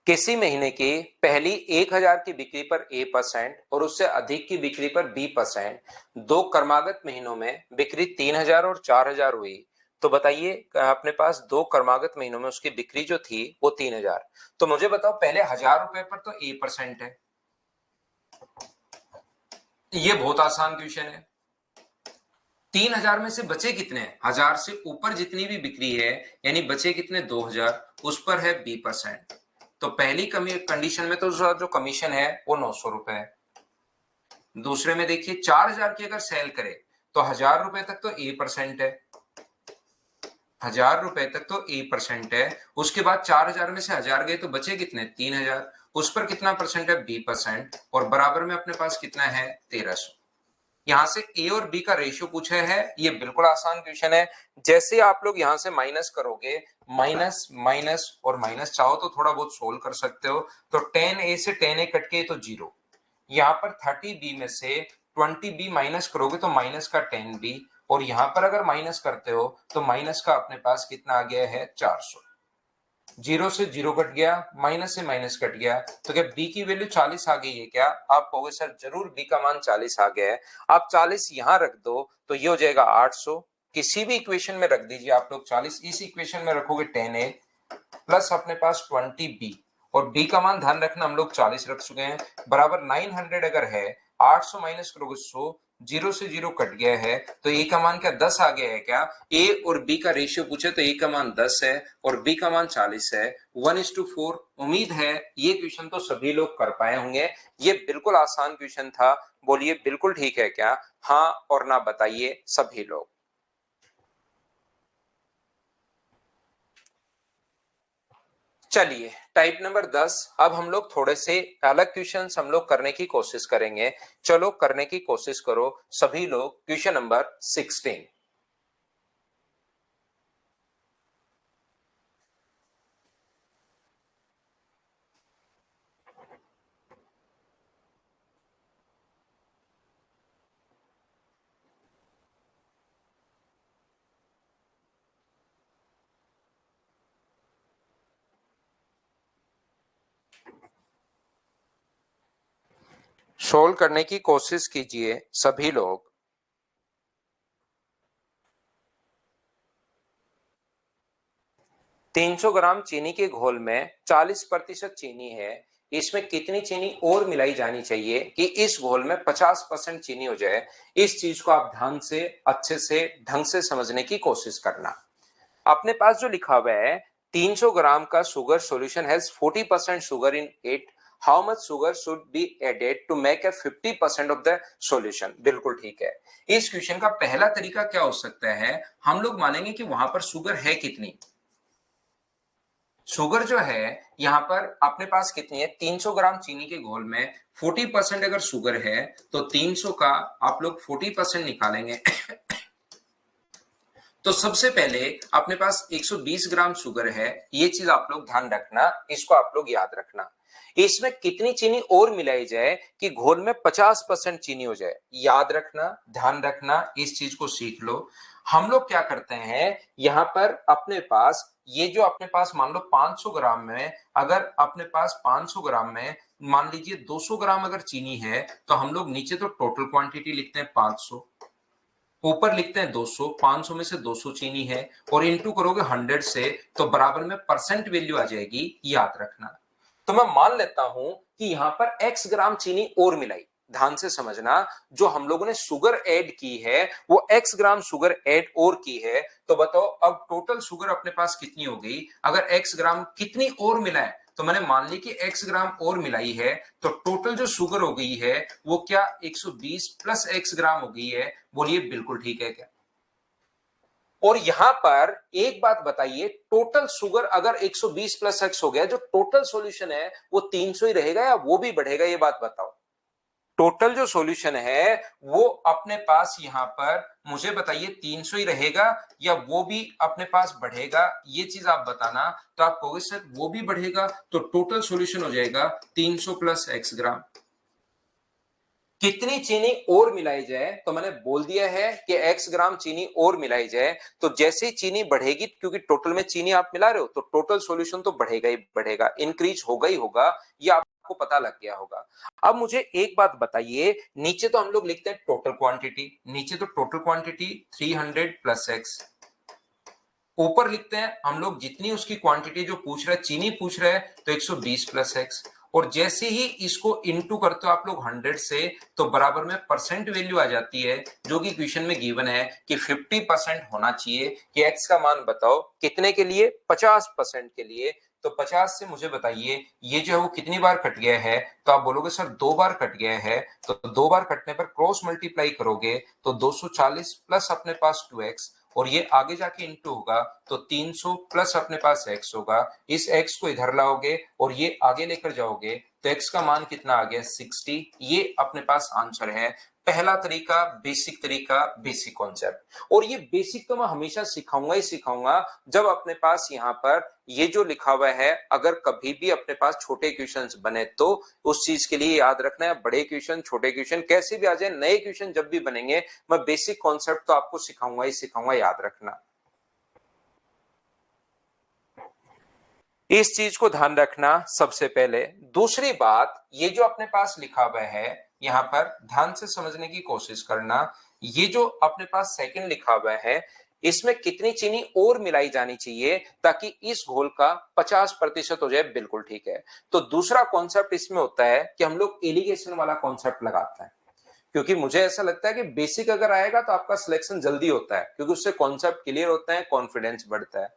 किसी महीने की पहली 1000 की बिक्री पर A% और उससे अधिक की बिक्री पर B%, दो क्रमागत महीनों में बिक्री 3000 और 4000 हुई। तो बताइए अपने पास दो क्रमागत महीनों में उसकी बिक्री जो थी वो 3000। तो मुझे बताओ पहले 1000 रुपए पर तो A% है। ये बहुत आसान क्वेश्चन है। 3000 में से बचे कितने? 1000 से ऊपर जितनी भी बिक्री है यानी बचे कितने? 2000, उस पर है B%। तो पहली कंडीशन में तो जो कमीशन है वो 900 रुपए है। दूसरे में देखिए 4000 की अगर सेल करे तो 1000 रुपए तक तो A% है। 1000 रुपए तक तो A% है। उसके बाद 4000 में से 1000 गए तो बचे कितने? 3000। उस पर कितना परसेंट है? B%। और बराबर में अपने पास कितना है? 1300। यहां से ए और बी का रेशियो पूछा है। ये बिल्कुल आसान क्वेश्चन है। जैसे आप लोग यहां से माइनस करोगे, माइनस माइनस और माइनस, चाहो तो थोड़ा बहुत सोल्व कर सकते हो। तो 10A से 10A कट के तो 0। यहाँ पर 30B में से 20B माइनस करोगे तो माइनस का 10B। और यहां पर अगर माइनस करते हो तो माइनस का अपने पास कितना आ गया है? 400। 0 से 0 कट गया, माइनस से माइनस कट गया। तो क्या b की वैल्यू 40 आ गई है क्या? आप कहोगे सर जरूर b का मान 40 आ गया है। आप 40 यहां रख दो तो ये हो जाएगा 800। किसी भी इक्वेशन में रख दीजिए आप लोग 40। इस इक्वेशन में रखोगे 10A प्लस अपने पास 20B। और b का मान ध्यान रखना हम लोग 40 रख चुके हैं। बराबर 900 अगर है, 800 माइनस करोगे 100, 0 से 0 कट गया है। तो ए का मान क्या 10 आ गया है क्या? ए और बी का रेशियो पूछे तो ए का मान 10 है और बी का मान 40 है। 1:4। उम्मीद है ये क्वेश्चन तो सभी लोग कर पाए होंगे। ये बिल्कुल आसान क्वेश्चन था। बोलिए बिल्कुल ठीक है क्या? हाँ और ना बताइए सभी लोग। चलिए टाइप नंबर 10। अब हम लोग थोड़े से अलग क्वेश्चंस हम लोग करने की कोशिश करेंगे। चलो करने की कोशिश करो सभी लोग। Question number 16। सोल्व करने की कोशिश कीजिए सभी लोग। 300 ग्राम चीनी के घोल में 40% चीनी है। इसमें कितनी चीनी और मिलाई जानी चाहिए कि इस घोल में 50% चीनी हो जाए? इस चीज को आप ध्यान से अच्छे से ढंग से समझने की कोशिश करना। अपने पास जो लिखा हुआ है 300 ग्राम का sugar solution has 40% sugar in it, how much sugar should be added to make a 50% of the solution? बिल्कुल ठीक है। इस क्वेश्चन का पहला तरीका क्या हो सकता है? हम लोग मानेंगे कि वहां पर शुगर है कितनी। शुगर जो है यहां पर अपने पास कितनी है? 300 ग्राम चीनी के घोल में 40% अगर शुगर है तो 300 का आप लोग 40% निकालेंगे। तो सबसे पहले अपने पास 120 ग्राम शुगर है। ये चीज आप लोग ध्यान रखना, इसको आप लोग याद रखना। इसमें कितनी चीनी और मिलाई जाए कि घोल में 50% चीनी हो जाए? याद रखना, ध्यान रखना, इस चीज को सीख लो। हम लोग क्या करते हैं यहां पर अपने पास ये जो अपने पास मान लो 500 ग्राम में, अगर अपने पास 500 ग्राम में मान लीजिए 200 ग्राम अगर चीनी है तो हम लोग नीचे तो टोटल क्वांटिटी लिखते हैं 500, ऊपर लिखते हैं 200। 500 में से 200 चीनी है और इंटू करोगे 100 से तो बराबर में परसेंट वैल्यू आ जाएगी। याद रखना। तो मैं मान लेता हूं कि यहां पर x ग्राम चीनी और मिलाई। ध्यान से समझना, जो हम लोगों ने शुगर ऐड की है वो x ग्राम शुगर ऐड और की है। तो बताओ अब टोटल शुगर अपने पास कितनी हो गई? अगर x ग्राम कितनी और मिलाए तो मैंने मान ली कि x ग्राम और मिलाई है तो टोटल जो शुगर हो गई है वो क्या 120 प्लस x ग्राम हो गई है? बोलिए बिल्कुल ठीक है क्या? और यहां पर एक बात बताइए, टोटल शुगर अगर 120 प्लस एक्स हो गया, जो टोटल सॉल्यूशन है वो 300 ही रहेगा या वो भी बढ़ेगा? ये बात बताओ। टोटल जो सॉल्यूशन है वो अपने पास यहाँ पर मुझे बताइए 300 ही रहेगा या वो भी अपने पास बढ़ेगा, ये चीज आप बताना। तो आप कहोगे सर वो भी बढ़ेगा, तो टोटल सॉल्यूशन हो जाएगा 300 प्लस x ग्राम। कितनी चीनी और मिलाई जाए, तो मैंने बोल दिया है कि x ग्राम चीनी और मिलाई जाए। तो जैसे ही चीनी बढ़ेगी, क्योंकि टोटल में चीनी आप मिला रहे हो, तो टोटल सॉल्यूशन तो बढ़ेगा ही बढ़ेगा, इंक्रीज होगा ही होगा, ये आपको पता लग गया होगा। अब मुझे एक बात बताइए, नीचे तो हम लोग लिखते हैं टोटल क्वांटिटी, नीचे तो टोटल क्वांटिटी 300 प्लस x, ऊपर लिखते हैं हम लोग जितनी उसकी क्वांटिटी जो पूछ रहा है, चीनी पूछ रहा है, तो 120 प्लस x। और जैसे ही इसको इनटू करते हो आप लोग 100 से, तो बराबर में परसेंट वैल्यू आ जाती है, जो कि क्वेश्चन में गिवन है कि 50% होना चाहिए कि x का मान बताओ कितने के लिए, 50% के लिए। तो 50 से मुझे बताइए ये जो है वो कितनी बार कट गया है, तो आप बोलोगे सर 2 बार कट गया है। तो 2 बार कटने पर क्रॉस मल्टीप्लाई करोगे तो 240 प्लस अपने पास 2x, और ये आगे जाके इंटू होगा तो 300 प्लस अपने पास x होगा। इस x को इधर लाओगे और ये आगे लेकर जाओगे तो x का मान कितना आ गया, 60। ये अपने पास आंसर है। पहला तरीका, बेसिक कॉन्सेप्ट। और ये बेसिक तो मैं हमेशा सिखाऊंगा ही सिखाऊंगा जब अपने पास यहाँ पर ये जो लिखा हुआ है, अगर कभी भी अपने पास छोटे क्वेश्चंस बने तो उस चीज के लिए याद रखना है, बड़े क्वेश्चन छोटे क्वेश्चन कैसे भी आ जाए, नए क्वेश्चन जब भी बनेंगे मैं बेसिक कॉन्सेप्ट तो आपको सिखाऊंगा ही सिखाऊंगा, याद रखना। इस चीज को ध्यान रखना सबसे पहले। दूसरी बात, ये जो अपने पास लिखा हुआ है यहाँ पर ध्यान से समझने की कोशिश करना। ये जो अपने पास सेकंड लिखा हुआ है, इसमें कितनी चीनी और मिलाई जानी चाहिए ताकि इस घोल का 50% हो जाए, बिल्कुल ठीक है। तो दूसरा कॉन्सेप्ट इसमें होता है कि हम लोग एलिगेशन वाला कॉन्सेप्ट लगाते हैं, क्योंकि मुझे ऐसा लगता है कि बेसिक अगर आएगा तो आपका सिलेक्शन जल्दी होता है, क्योंकि उससे कॉन्सेप्ट क्लियर होता है, कॉन्फिडेंस बढ़ता है।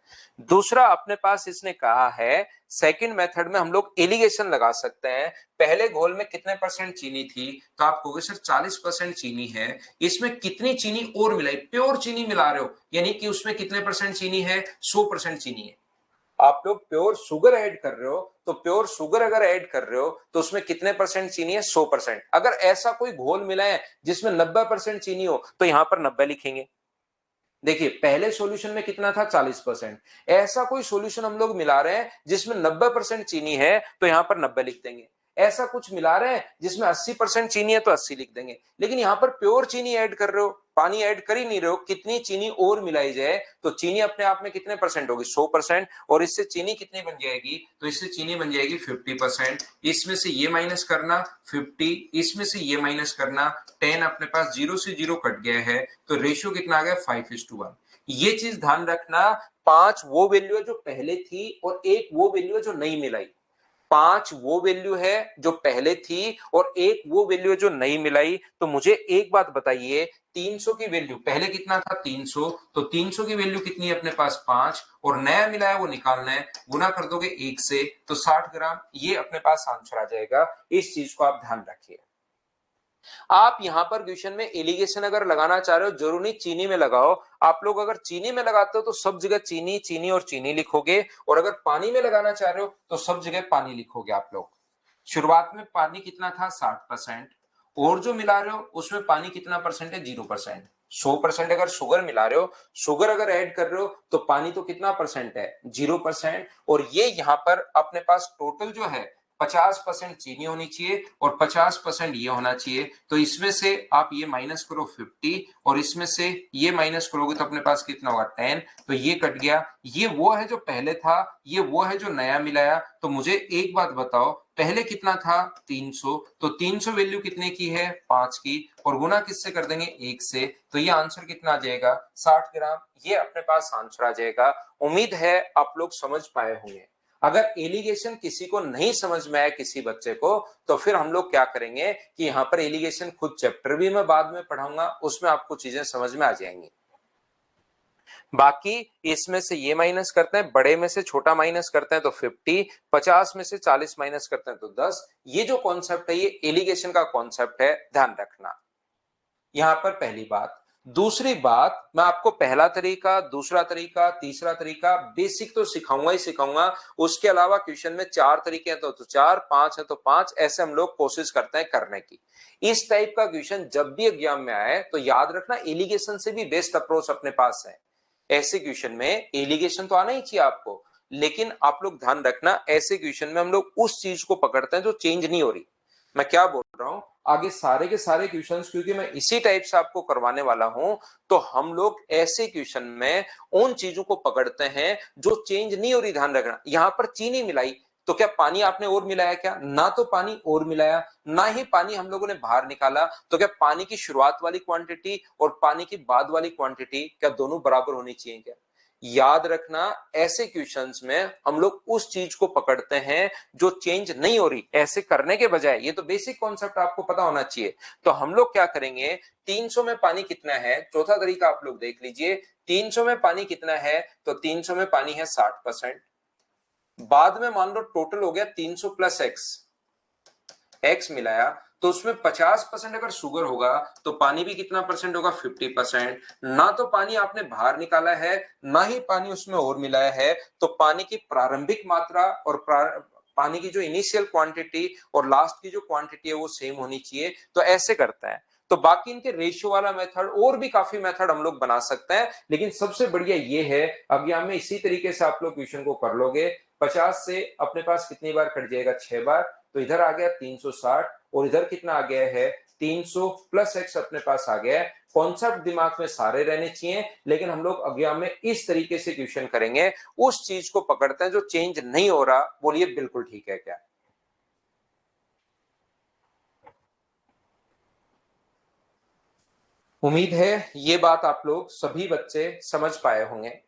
दूसरा अपने पास इसने कहा है सेकंड मेथड में हम लोग एलिगेशन लगा सकते हैं। पहले घोल में कितने परसेंट चीनी थी, तो आप कहोगे सर 40% चीनी है, इसमें कितनी चीनी और मिलाई, प्योर चीनी मिला रहे हो, यानी कि उसमें कितने परसेंट चीनी है, 100% चीनी है। आप लोग प्योर शुगर ऐड कर रहे हो, तो प्योर शुगर अगर ऐड कर रहे हो तो उसमें कितने परसेंट चीनी है, 100%। अगर ऐसा कोई घोल मिला है जिसमें 90% चीनी हो तो यहां पर 90 लिखेंगे। देखिए पहले सॉल्यूशन में कितना था, 40%। ऐसा कोई सॉल्यूशन हम लोग मिला रहे हैं जिसमें 90% चीनी है तो यहां पर 90 लिख देंगे। ऐसा कुछ मिला रहे हैं जिसमें 80% चीनी है तो 80 लिख देंगे। लेकिन यहां पर प्योर चीनी ऐड कर रहे हो, पानी ऐड कर ही नहीं रहे हो, कितनी चीनी और मिलाई जाए, तो चीनी अपने आप में कितने परसेंट होगी, 100%। और इससे चीनी कितनी बन जाएगी, तो इससे चीनी बन जाएगी 50%। इसमें से ये माइनस करना 50, इसमें से ये माइनस करना 10, अपने पास 0 से 0 कट गया है, तो रेशियो कितना आ गया, 5:1। ये चीज ध्यान रखना, 5 वो वैल्यू है जो पहले थी और एक वो वैल्यू है जो नहीं मिलाई। 5 वो वैल्यू है जो पहले थी और एक वो वैल्यू है जो नहीं मिलाई। तो मुझे एक बात बताइए, 300 की वैल्यू पहले कितना था, 300, तो 300 की वैल्यू कितनी है अपने पास, 5, और नया मिला है वो निकालना है, गुना कर दोगे 1 से तो 60 ग्राम, ये अपने पास आंसर आ जाएगा। इस चीज को आप ध्यान रखिए। आप यहां पर क्वेश्चन में एलिगेशन अगर लगाना चाह रहे हो, जरूर नहीं चीनी में लगाओ। आप लोग अगर चीनी में लगाते हो तो सब जगह चीनी चीनी और चीनी लिखोगे, और अगर पानी में लगाना चाह रहे हो तो सब जगह पानी लिखोगे आप लोग। शुरुआत में पानी कितना था, 60%, और जो मिला रहे हो उसमें पानी कितना परसेंट है, 0%। 100% अगर शुगर मिला रहे हो, शुगर अगर ऐड कर रहे हो तो पानी तो कितना परसेंट है, 0%। और ये यहां पर अपने पास टोटल जो है 50% चीनी होनी चाहिए और 50% ये होना चाहिए। तो इसमें से आप ये माइनस करो 50 और इसमें से ये माइनस करोगे तो अपने पास कितना होगा, 10। तो ये कट गया, ये वो है जो पहले था, ये वो है जो नया मिलाया। तो मुझे एक बात बताओ, पहले कितना था, 300, तो 300 वैल्यू कितने की है, 5 की, और गुना किससे कर देंगे, 1 से, तो ये आंसर कितना आ जाएगा, 60 ग्राम। ये अपने पास आंसर आ जाएगा। उम्मीद है आप लोग समझ पाए होंगे। अगर एलिगेशन किसी को नहीं समझ में आए, किसी बच्चे को, तो फिर हम लोग क्या करेंगे कि यहाँ पर एलिगेशन खुद चैप्टर भी मैं बाद में पढ़ाऊंगा, उसमें आपको चीजें समझ में आ जाएंगी। बाकी इसमें से ये माइनस करते हैं, बड़े में से छोटा माइनस करते हैं तो 50, 50 में से 40 माइनस करते हैं तो 10। ये जो कॉन्सेप्ट है ये एलिगेशन का कॉन्सेप्ट है, ध्यान रखना। यहां पर पहली बात। दूसरी बात, मैं आपको पहला तरीका, दूसरा तरीका, तीसरा तरीका बेसिक तो सिखाऊंगा ही सिखाऊंगा। उसके अलावा क्वेश्चन में 4 तरीके हैं तो 4, 5 है तो 5, ऐसे हम लोग कोशिश करते हैं करने की। इस टाइप का क्वेश्चन जब भी एग्जाम में आए तो याद रखना, एलिगेशन से भी बेस्ट अप्रोच अपने पास है। ऐसे क्वेश्चन में एलिगेशन तो आना ही चाहिए आपको, लेकिन आप लोग ध्यान रखना, ऐसे क्वेश्चन में हम लोग उस चीज को पकड़ते हैं जो चेंज नहीं हो रही। मैं क्या बोल रहा हूं, आगे सारे के सारे क्वेश्चंस क्योंकि मैं इसी टाइप से आपको करवाने वाला हूं, तो हम लोग ऐसे क्वेश्चन में उन चीजों को पकड़ते हैं जो चेंज नहीं हो रही। ध्यान रखना, यहां पर चीनी मिलाई तो क्या पानी आपने और मिलाया क्या? ना तो पानी और मिलाया, ना ही पानी हम लोगों ने बाहर निकाला। तो क्या पानी की शुरुआत वाली क्वांटिटी और पानी की बाद वाली क्वांटिटी क्या दोनों बराबर होनी चाहिए क्या? याद रखना, ऐसे क्वेश्चंस में हम लोग उस चीज को पकड़ते हैं जो चेंज नहीं हो रही। ऐसे करने के बजाय, ये तो बेसिक कॉन्सेप्ट आपको पता होना चाहिए, तो हम लोग क्या करेंगे, 300 में पानी कितना है, चौथा तरीका आप लोग देख लीजिए। 300 में पानी कितना है, तो 300 में पानी है 60%। बाद में मान लो टोटल हो गया 300 प्लस एक्स मिलाया, तो उसमें 50% अगर शुगर होगा तो पानी भी कितना परसेंट होगा, 50%। ना तो पानी आपने बाहर निकाला है, ना ही पानी उसमें और मिलाया है, तो पानी की प्रारंभिक मात्रा और पानी की जो इनिशियल क्वांटिटी और लास्ट की जो क्वांटिटी है वो सेम होनी चाहिए। तो ऐसे करता है। तो बाकी इनके रेशियो वाला मेथड और भी काफी मेथड हम लोग बना सकते हैं, लेकिन सबसे बढ़िया ये है, अज्ञान में इसी तरीके से आप लोग क्वेश्चन को कर लोगे। 50 से अपने पास कितनी बार कट जाएगा, 6 बार, तो इधर आ गया 360, और इधर कितना आ गया है, 300 प्लस एक्स अपने पास आ गया है। कॉन्सेप्ट दिमाग में सारे रहने चाहिए, लेकिन हम लोग अज्ञान में इस तरीके से क्वेश्चन करेंगे, उस चीज को पकड़ते हैं जो चेंज नहीं हो रहा। बोलिए बिल्कुल ठीक है क्या? उम्मीद है ये बात आप लोग सभी बच्चे समझ पाए होंगे।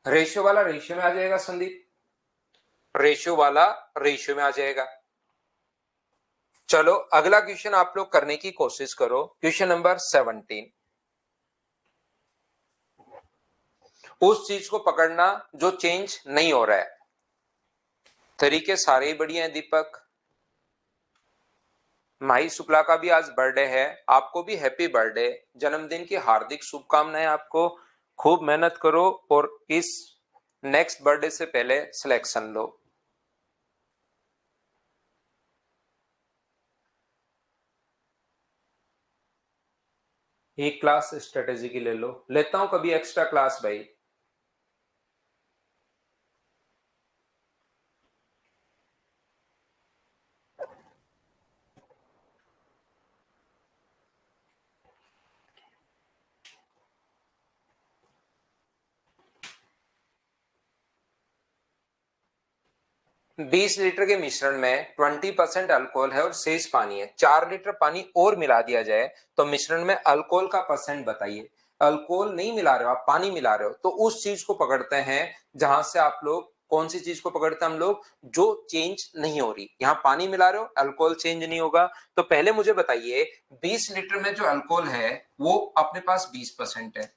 रेशियो वाला रेशियो में आ जाएगा संदीप, रेशियो वाला रेशियो में आ जाएगा। चलो अगला क्वेश्चन आप लोग करने की कोशिश करो, क्वेश्चन नंबर 17। उस चीज को पकड़ना जो चेंज नहीं हो रहा है। तरीके सारे ही बढ़िया हैं दीपक। माही शुक्ला का भी आज बर्थडे है, आपको भी हैप्पी बर्थडे, जन्मदिन की हार्दिक शुभकामनाएं आपको। खूब मेहनत करो और इस नेक्स्ट बर्थडे से पहले सिलेक्शन लो। एक क्लास स्ट्रेटेजी की ले लो, लेता हूं कभी एक्स्ट्रा क्लास भाई। 20 लीटर के मिश्रण में 20% अल्कोहल है और शेष पानी है। 4 लीटर पानी और मिला दिया जाए तो मिश्रण में अल्कोहल का परसेंट बताइए। अल्कोहल नहीं मिला रहे हो आप, पानी मिला रहे हो, तो उस चीज को पकड़ते हैं जहां से आप लोग, कौन सी चीज को पकड़ते हैं हम लोग, जो चेंज नहीं हो रही। यहाँ पानी मिला रहे हो, अल्कोहल चेंज नहीं होगा। तो पहले मुझे बताइए, 20 लीटर में जो अल्कोहल है वो अपने पास 20% है।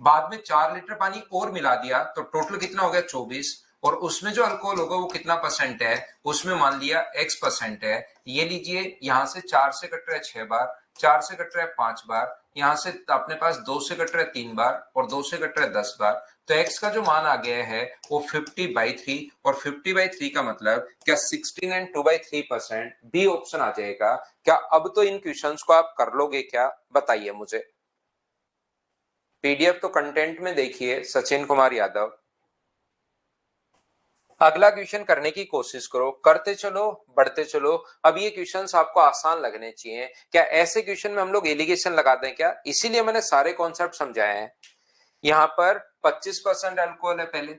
बाद में 4 लीटर पानी और मिला दिया तो टोटल कितना हो गया, 24। और उसमें जो अल्कोहल होगा वो कितना परसेंट है, उसमें मान लिया एक्स परसेंट है। ये लीजिए, यहां से 4 से कट रहा है 6 बार, 4 से कट रहा है 5 बार, यहां से अपने पास 2 से कट रहा है 3 बार, और 2 से कट रहा है 10 बार। तो एक्स का जो मान आ गया है वो 50/3, और 50/3 का मतलब क्या 16 एंड 2/3%, बी ऑप्शन आ जाएगा। क्या अब तो इन क्वेश्चंस को आप कर लोगे क्या, बताइए मुझे। पीडीएफ तो कंटेंट में देखिए, सचिन कुमार यादव। अगला क्वेश्चन करने की कोशिश करो, करते चलो बढ़ते चलो। अब ये क्वेश्चंस आपको आसान लगने चाहिए। क्या ऐसे क्वेश्चन में हम लोग एलिगेशन लगा दें क्या? इसीलिए मैंने सारे कॉन्सेप्ट समझाए हैं। यहाँ पर 25% अल्कोहल है पहले,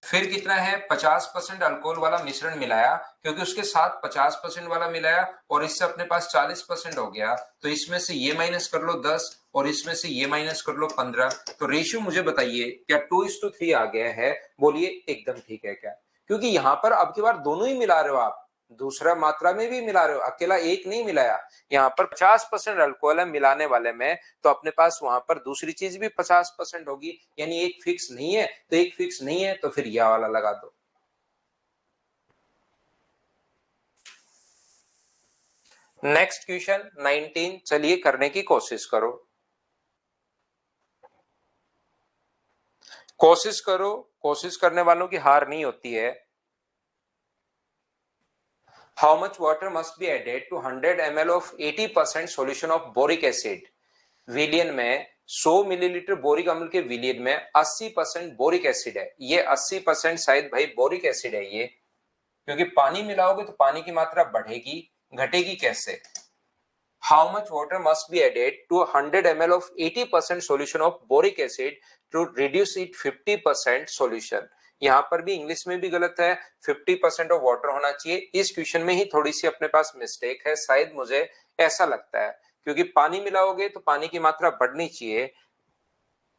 फिर कितना है, 50% अल्कोहल वाला मिश्रण मिलाया, क्योंकि उसके साथ 50% वाला मिलाया, और इससे अपने पास 40% हो गया। तो इसमें से ये माइनस कर लो 10, और इसमें से ये माइनस कर लो 15। तो रेशियो मुझे बताइए, क्या 2:3 आ गया है? बोलिए एकदम ठीक है क्या? क्योंकि यहां पर अब की बार दोनों ही मिला रहे हो आप, दूसरा मात्रा में भी मिला रहे हो, अकेला एक नहीं मिलाया। यहाँ पर 50% अल्कोहल है मिलाने वाले में, तो अपने पास वहां पर दूसरी चीज भी 50% होगी, यानी एक फिक्स नहीं है, तो एक फिक्स नहीं है तो फिर यह वाला लगा दो। नेक्स्ट क्वेश्चन 19, चलिए करने की कोशिश करो। कोशिश करो, कोशिश करने वालों की हार नहीं होती है। How much water must be added to 100 ml of 80% solution of boric acid? विलियन में 100 मिलीलीटर बोरिक अम्ल के विलियन में 80% बोरिक एसिड है। ये 80% शायद भाई बोरिक एसिड है ये, क्योंकि पानी मिलाओगे तो पानी की मात्रा बढ़ेगी, घटेगी कैसे? How much water must be added to 100 ml of 80% solution of boric acid to reduce it 50% solution? यहां पर भी इंग्लिश में भी गलत है, 50% ऑफ वाटर होना चाहिए। इस क्वेश्चन में ही थोड़ी सी अपने पास मिस्टेक है, शायद मुझे ऐसा लगता है, क्योंकि पानी मिलाओगे तो पानी की मात्रा बढ़नी चाहिए।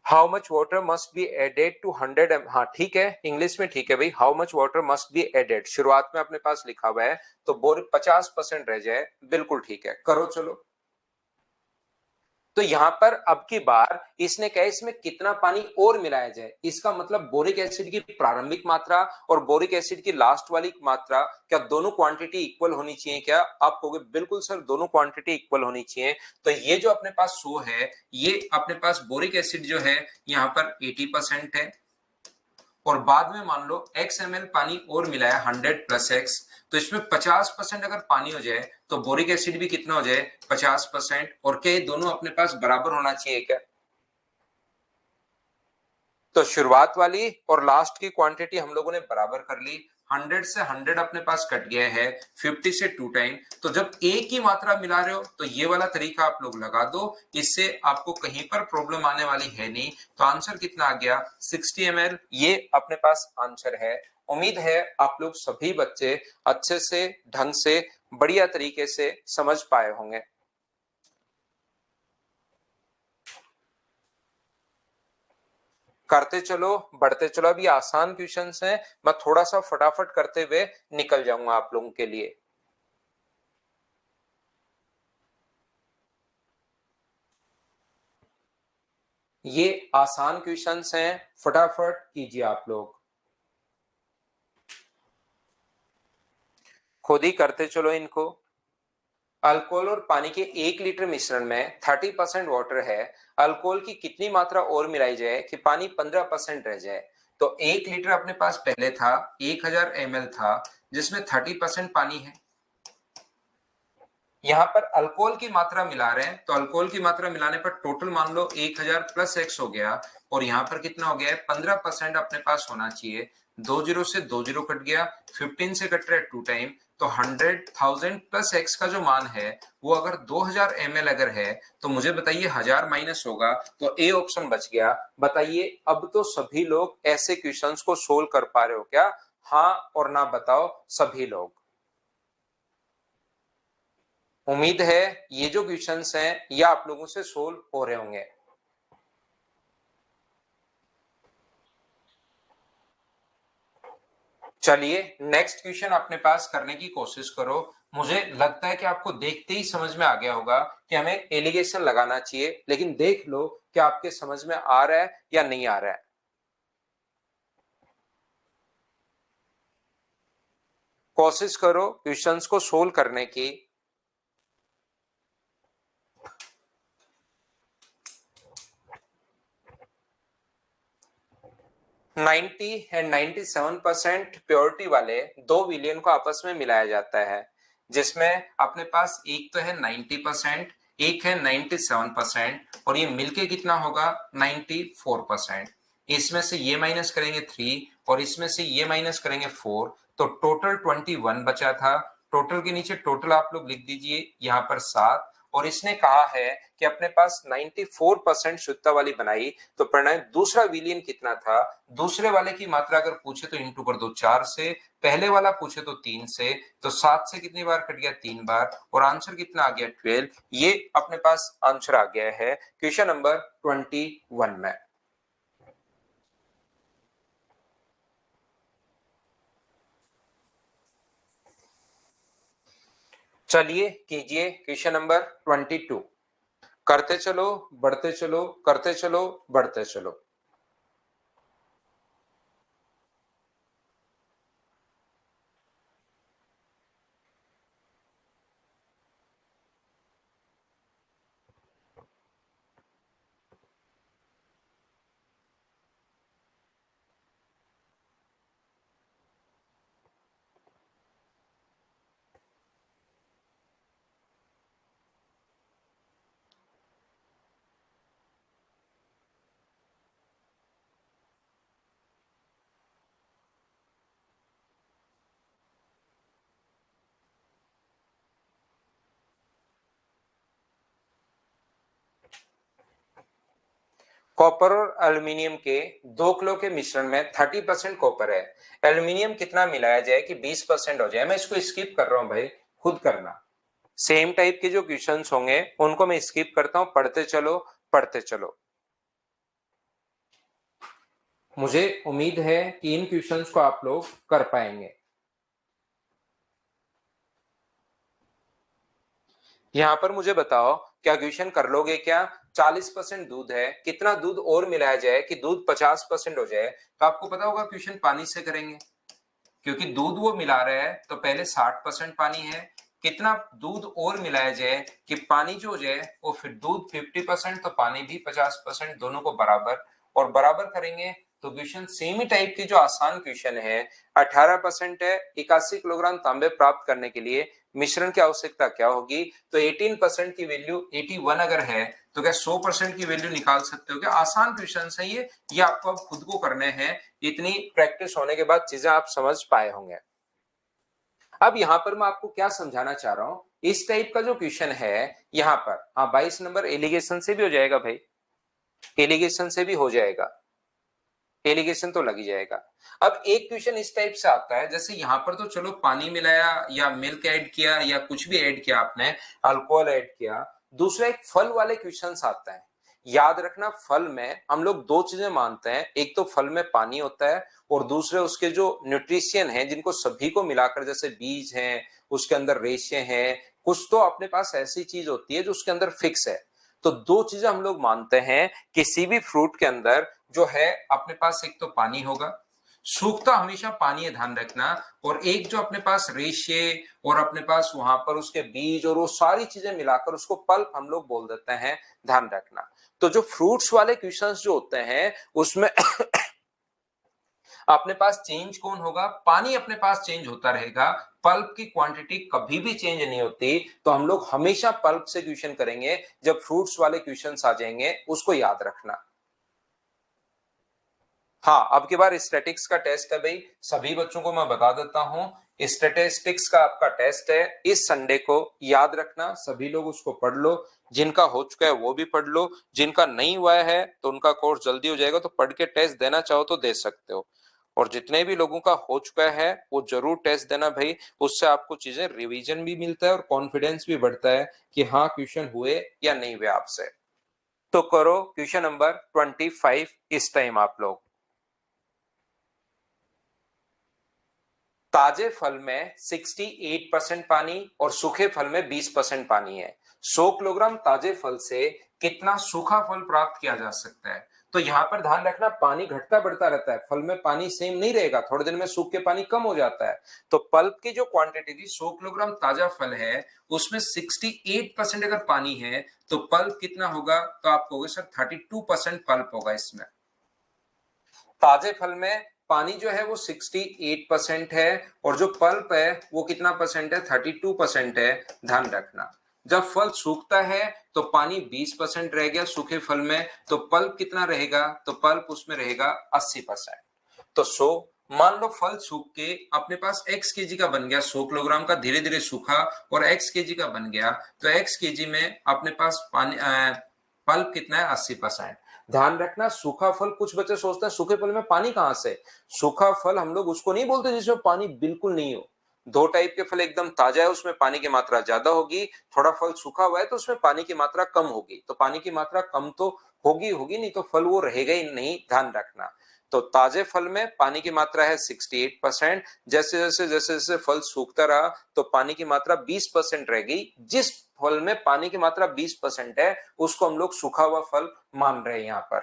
How much water must be added to 100 हाँ ठीक है, इंग्लिश में ठीक है भाई, how much water must be added शुरुआत में अपने पास लिखा हुआ है, तो बोर 50% रह जाए, बिल्कुल ठीक है, करो चलो। तो यहां पर अब की बार इसने कहा इसमें कितना पानी और मिलाया जाए, इसका मतलब बोरिक एसिड की प्रारंभिक मात्रा और बोरिक एसिड की लास्ट वाली मात्रा, क्या दोनों क्वांटिटी इक्वल होनी चाहिए क्या? आप कहोगे बिल्कुल सर दोनों क्वांटिटी इक्वल होनी चाहिए। तो ये जो अपने पास 100 है, ये अपने पास बोरिक एसिड जो है यहाँ पर 80% है, और बाद में मान लो x ml पानी और मिलाया 100 प्लस x, तो इसमें 50% अगर पानी हो जाए तो बोरिक एसिड भी कितना हो जाए 50%। और क्या ये दोनों अपने पास बराबर होना चाहिए क्या? तो शुरुआत वाली और लास्ट की क्वांटिटी हम लोगों ने बराबर कर ली। 100 से 100 अपने पास कट गया है, 50 से 2 टाइम। तो जब एक ही मात्रा मिला रहे हो तो ये वाला तरीका आप लोग लगा दो, इससे आपको कहीं पर प्रॉब्लम आने वाली है नहीं। तो आंसर कितना आ गया 60 ml, ये अपने पास आंसर है। उम्मीद है आप लोग सभी बच्चे अच्छे से ढंग से बढ़िया तरीके से समझ पाए होंगे। करते चलो, बढ़ते चलो। अभी आसान क्वेश्चंस हैं, मैं थोड़ा सा फटाफट करते हुए निकल जाऊंगा आप लोगों के लिए। ये आसान क्वेश्चंस हैं, फटाफट कीजिए आप लोग, खुद ही करते चलो इनको। अल्कोहल और पानी के 1 लीटर मिश्रण में 30% वाटर है, अल्कोहल की कितनी मात्रा और मिलाई जाए कि पानी 15% रह जाए? तो 1 लीटर अपने पास पहले था, 1000 ml था, जिसमें 30% पानी है। यहाँ पर अल्कोहल की मात्रा मिला रहे हैं, तो अल्कोहल की मात्रा मिलाने पर टोटल मान लो 1000 प्लस एक्स हो गया, और यहाँ पर कितना हो गया है 15% अपने पास होना चाहिए। 2 जीरो से 2 जीरो कट गया, 15 से कट रहा है 2 टाइम, तो 100,000 प्लस एक्स का जो मान है वो अगर 2000 ml अगर है, तो मुझे बताइए 1000 माइनस होगा, तो ए ऑप्शन बच गया। बताइए अब तो सभी लोग ऐसे क्वेश्चंस को सोल्व कर पा रहे हो क्या? हाँ और ना बताओ सभी लोग। उम्मीद है ये जो क्वेश्चंस हैं ये आप लोगों से सोल्व हो रहे होंगे। चलिए नेक्स्ट क्वेश्चन अपने पास करने की कोशिश करो। मुझे लगता है कि आपको देखते ही समझ में आ गया होगा कि हमें एलिगेशन लगाना चाहिए, लेकिन देख लो कि आपके समझ में आ रहा है या नहीं आ रहा है। कोशिश करो क्वेश्चंस को सोल्व करने की। 90 एंड 97% प्योरिटी वाले दो विलियन को आपस में मिलाया जाता है, जिसमें अपने पास एक तो है 90%, एक है 97%, और ये मिलके कितना होगा 94%। इसमें से ये माइनस करेंगे 3 और इसमें से ये माइनस करेंगे 4, तो टोटल 21 बचा था। टोटल के नीचे टोटल आप लोग लिख दीजिए यहाँ पर 7, और इसने कहा है कि अपने पास 94% शुद्धता वाली बनाई, तो प्रणय दूसरा विलियन कितना था? दूसरे वाले की मात्रा अगर पूछे तो इंटू कर दो 4 से, पहले वाला पूछे तो 3 से, तो 7 से कितनी बार कट गया 3 बार, और आंसर कितना आ गया 12। ये अपने पास आंसर आ गया है क्वेश्चन नंबर 21 में। चलिए कीजिए क्वेश्चन नंबर 22। करते चलो, बढ़ते चलो, करते चलो, बढ़ते चलो। कॉपर और एल्यूमिनियम के 2 किलो के मिश्रण में 30% कॉपर है। एल्यूमिनियम कितना मिलाया जाए कि 20% हो जाए। मैं इसको स्किप कर रहा हूं भाई, खुद करना। सेम टाइप के जो क्वेश्चंस होंगे उनको मैं स्किप करता हूं, पढ़ते चलो, पढ़ते चलो। मुझे उम्मीद है कि इन क्वेश्चंस को आप लोग कर पाएंगे। यहां पर मुझे बताओ, क्या क्वेश्चन कर लोगे क्या? 40% दूध है, कितना दूध और मिलाया जाए कि दूध 50% हो जाए? तो आपको पता होगा क्वेश्चन पानी से करेंगे, क्योंकि दूध वो मिला रहे हैं तो पहले 60% पानी है। कितना दूध और मिलाया जाए कि पानी जो हो जाए वो फिर दूध 50% तो पानी भी 50%, दोनों को बराबर और बराबर करेंगे तो क्वेश्चन सेम ही टाइप की जो आसान क्वेश्चन है। 18% है, 81 किलोग्राम तांबे प्राप्त करने के लिए मिश्रण की आवश्यकता क्या होगी? तो 18% की वैल्यू 81 अगर है तो क्या 100% की वैल्यू निकाल सकते हो क्या? आसान क्वेश्चन है ये आपको अब खुद को करने हैं। इतनी प्रैक्टिस होने के बाद चीजें आप समझ पाए होंगे। अब यहां पर मैं आपको क्या समझाना चाह रहा हूं, इस टाइप का जो क्वेश्चन है यहां पर, हाँ 22 नंबर एलिगेशन से भी हो जाएगा भाई, एलिगेशन से भी हो जाएगा, एलिगेशन तो लग ही जाएगा। अब एक क्वेश्चन इस टाइप से आता है, जैसे यहां पर तो चलो पानी मिलाया या मिल्क ऐड किया या कुछ भी ऐड किया आपने, अल्कोहल ऐड किया। दूसरा एक फल वाले क्वेश्चन आता है। याद रखना, फल में हम लोग दो चीजें मानते हैं, एक तो फल में पानी होता है और दूसरे उसके जो न्यूट्रिशियन है जिनको सभी को मिलाकर, जैसे बीज हैं, उसके अंदर रेशे हैं, कुछ तो अपने पास ऐसी चीज होती है जो उसके अंदर फिक्स है। तो दो चीजें हम लोग मानते हैं किसी भी फ्रूट के अंदर जो है, अपने पास एक तो पानी होगा, सूखता हमेशा पानी है ध्यान रखना, और एक जो अपने पास रेशे और अपने पास वहां पर उसके बीज और वो सारी चीजें मिलाकर उसको पल्प हम लोग बोल देते हैं, ध्यान रखना। तो जो फ्रूट्स वाले क्वेश्चंस जो होते हैं उसमें अपने पास चेंज कौन होगा? पानी अपने पास चेंज होता रहेगा, पल्प की क्वांटिटी कभी भी चेंज नहीं होती। तो हम लोग हमेशा पल्प से क्वेश्चन करेंगे जब फ्रूट्स वाले क्वेश्चंस आ जाएंगे, उसको याद रखना। हाँ, अब की बार स्टैटिक्स का टेस्ट है भाई, सभी बच्चों को मैं बता देता हूं। स्टैटिस्टिक्स का आपका टेस्ट है इस संडे को, याद रखना सभी लोग उसको पढ़ लो। जिनका हो चुका है वो भी पढ़ लो, जिनका नहीं हुआ है तो उनका कोर्स जल्दी हो जाएगा, तो पढ़ के टेस्ट देना चाहो तो दे सकते हो। और जितने भी लोगों का हो चुका है वो जरूर टेस्ट देना भाई, उससे आपको चीजें रिवीजन भी मिलता है और कॉन्फिडेंस भी बढ़ता है कि हाँ क्वेश्चन हुए या नहीं हुए आपसे। तो करो क्वेश्चन नंबर 25 इस टाइम आप लोग। ताजे फल में 68% पानी और सूखे फल में 20% पानी है। 100 किलोग्राम ताजे फल से कितना सूखा फल प्राप्त किया जा सकता है? तो यहां पर ध्यान रखना, पानी घटता बढ़ता रहता है, फल में पानी सेम नहीं रहेगा, थोड़े दिन में सूख के पानी कम हो जाता है। तो पल्प की जो क्वांटिटी थी, 100 किलोग्राम ताजा फल है उसमें 68% अगर पानी है तो पल्प कितना होगा? तो आप कहोगे सर 32% पल्प होगा इसमें। ताजे फल में पानी जो है वो 68% है और जो पल्प है वो कितना परसेंट है? 32% है, ध्यान रखना। जब फल सूखता है तो पानी 20% रह गया सूखे फल में, तो पल्प कितना रहेगा? तो पल्प उसमें रहेगा 80%। तो 100, मान लो फल सूख के अपने पास x केजी का बन गया, 100 किलोग्राम का धीरे धीरे सूखा और x केजी का बन गया, तो x केजी में अपने पास पानी पल्प कितना है? 80%। ध्यान रखना, सूखा फल, कुछ बच्चे सोचते हैं सूखे फल में पानी कहां से? सूखा फल हम लोग उसको नहीं बोलते जिसमें पानी बिल्कुल नहीं हो। दो टाइप के फल, एकदम ताजा है उसमें पानी की मात्रा ज्यादा होगी, थोड़ा फल सूखा हुआ है तो उसमें पानी की मात्रा कम होगी। तो पानी की मात्रा कम तो होगी होगी, नहीं तो फल वो रहेगा ही नहीं, ध्यान रखना। तो ताजे फल में पानी की मात्रा है 68%। जैसे जैसे फल सूखता रहा तो पानी की मात्रा 20% रह गई। जिस फल में पानी की मात्रा 20% है उसको हम लोग सूखा हुआ फल मान रहे हैं यहाँ पर।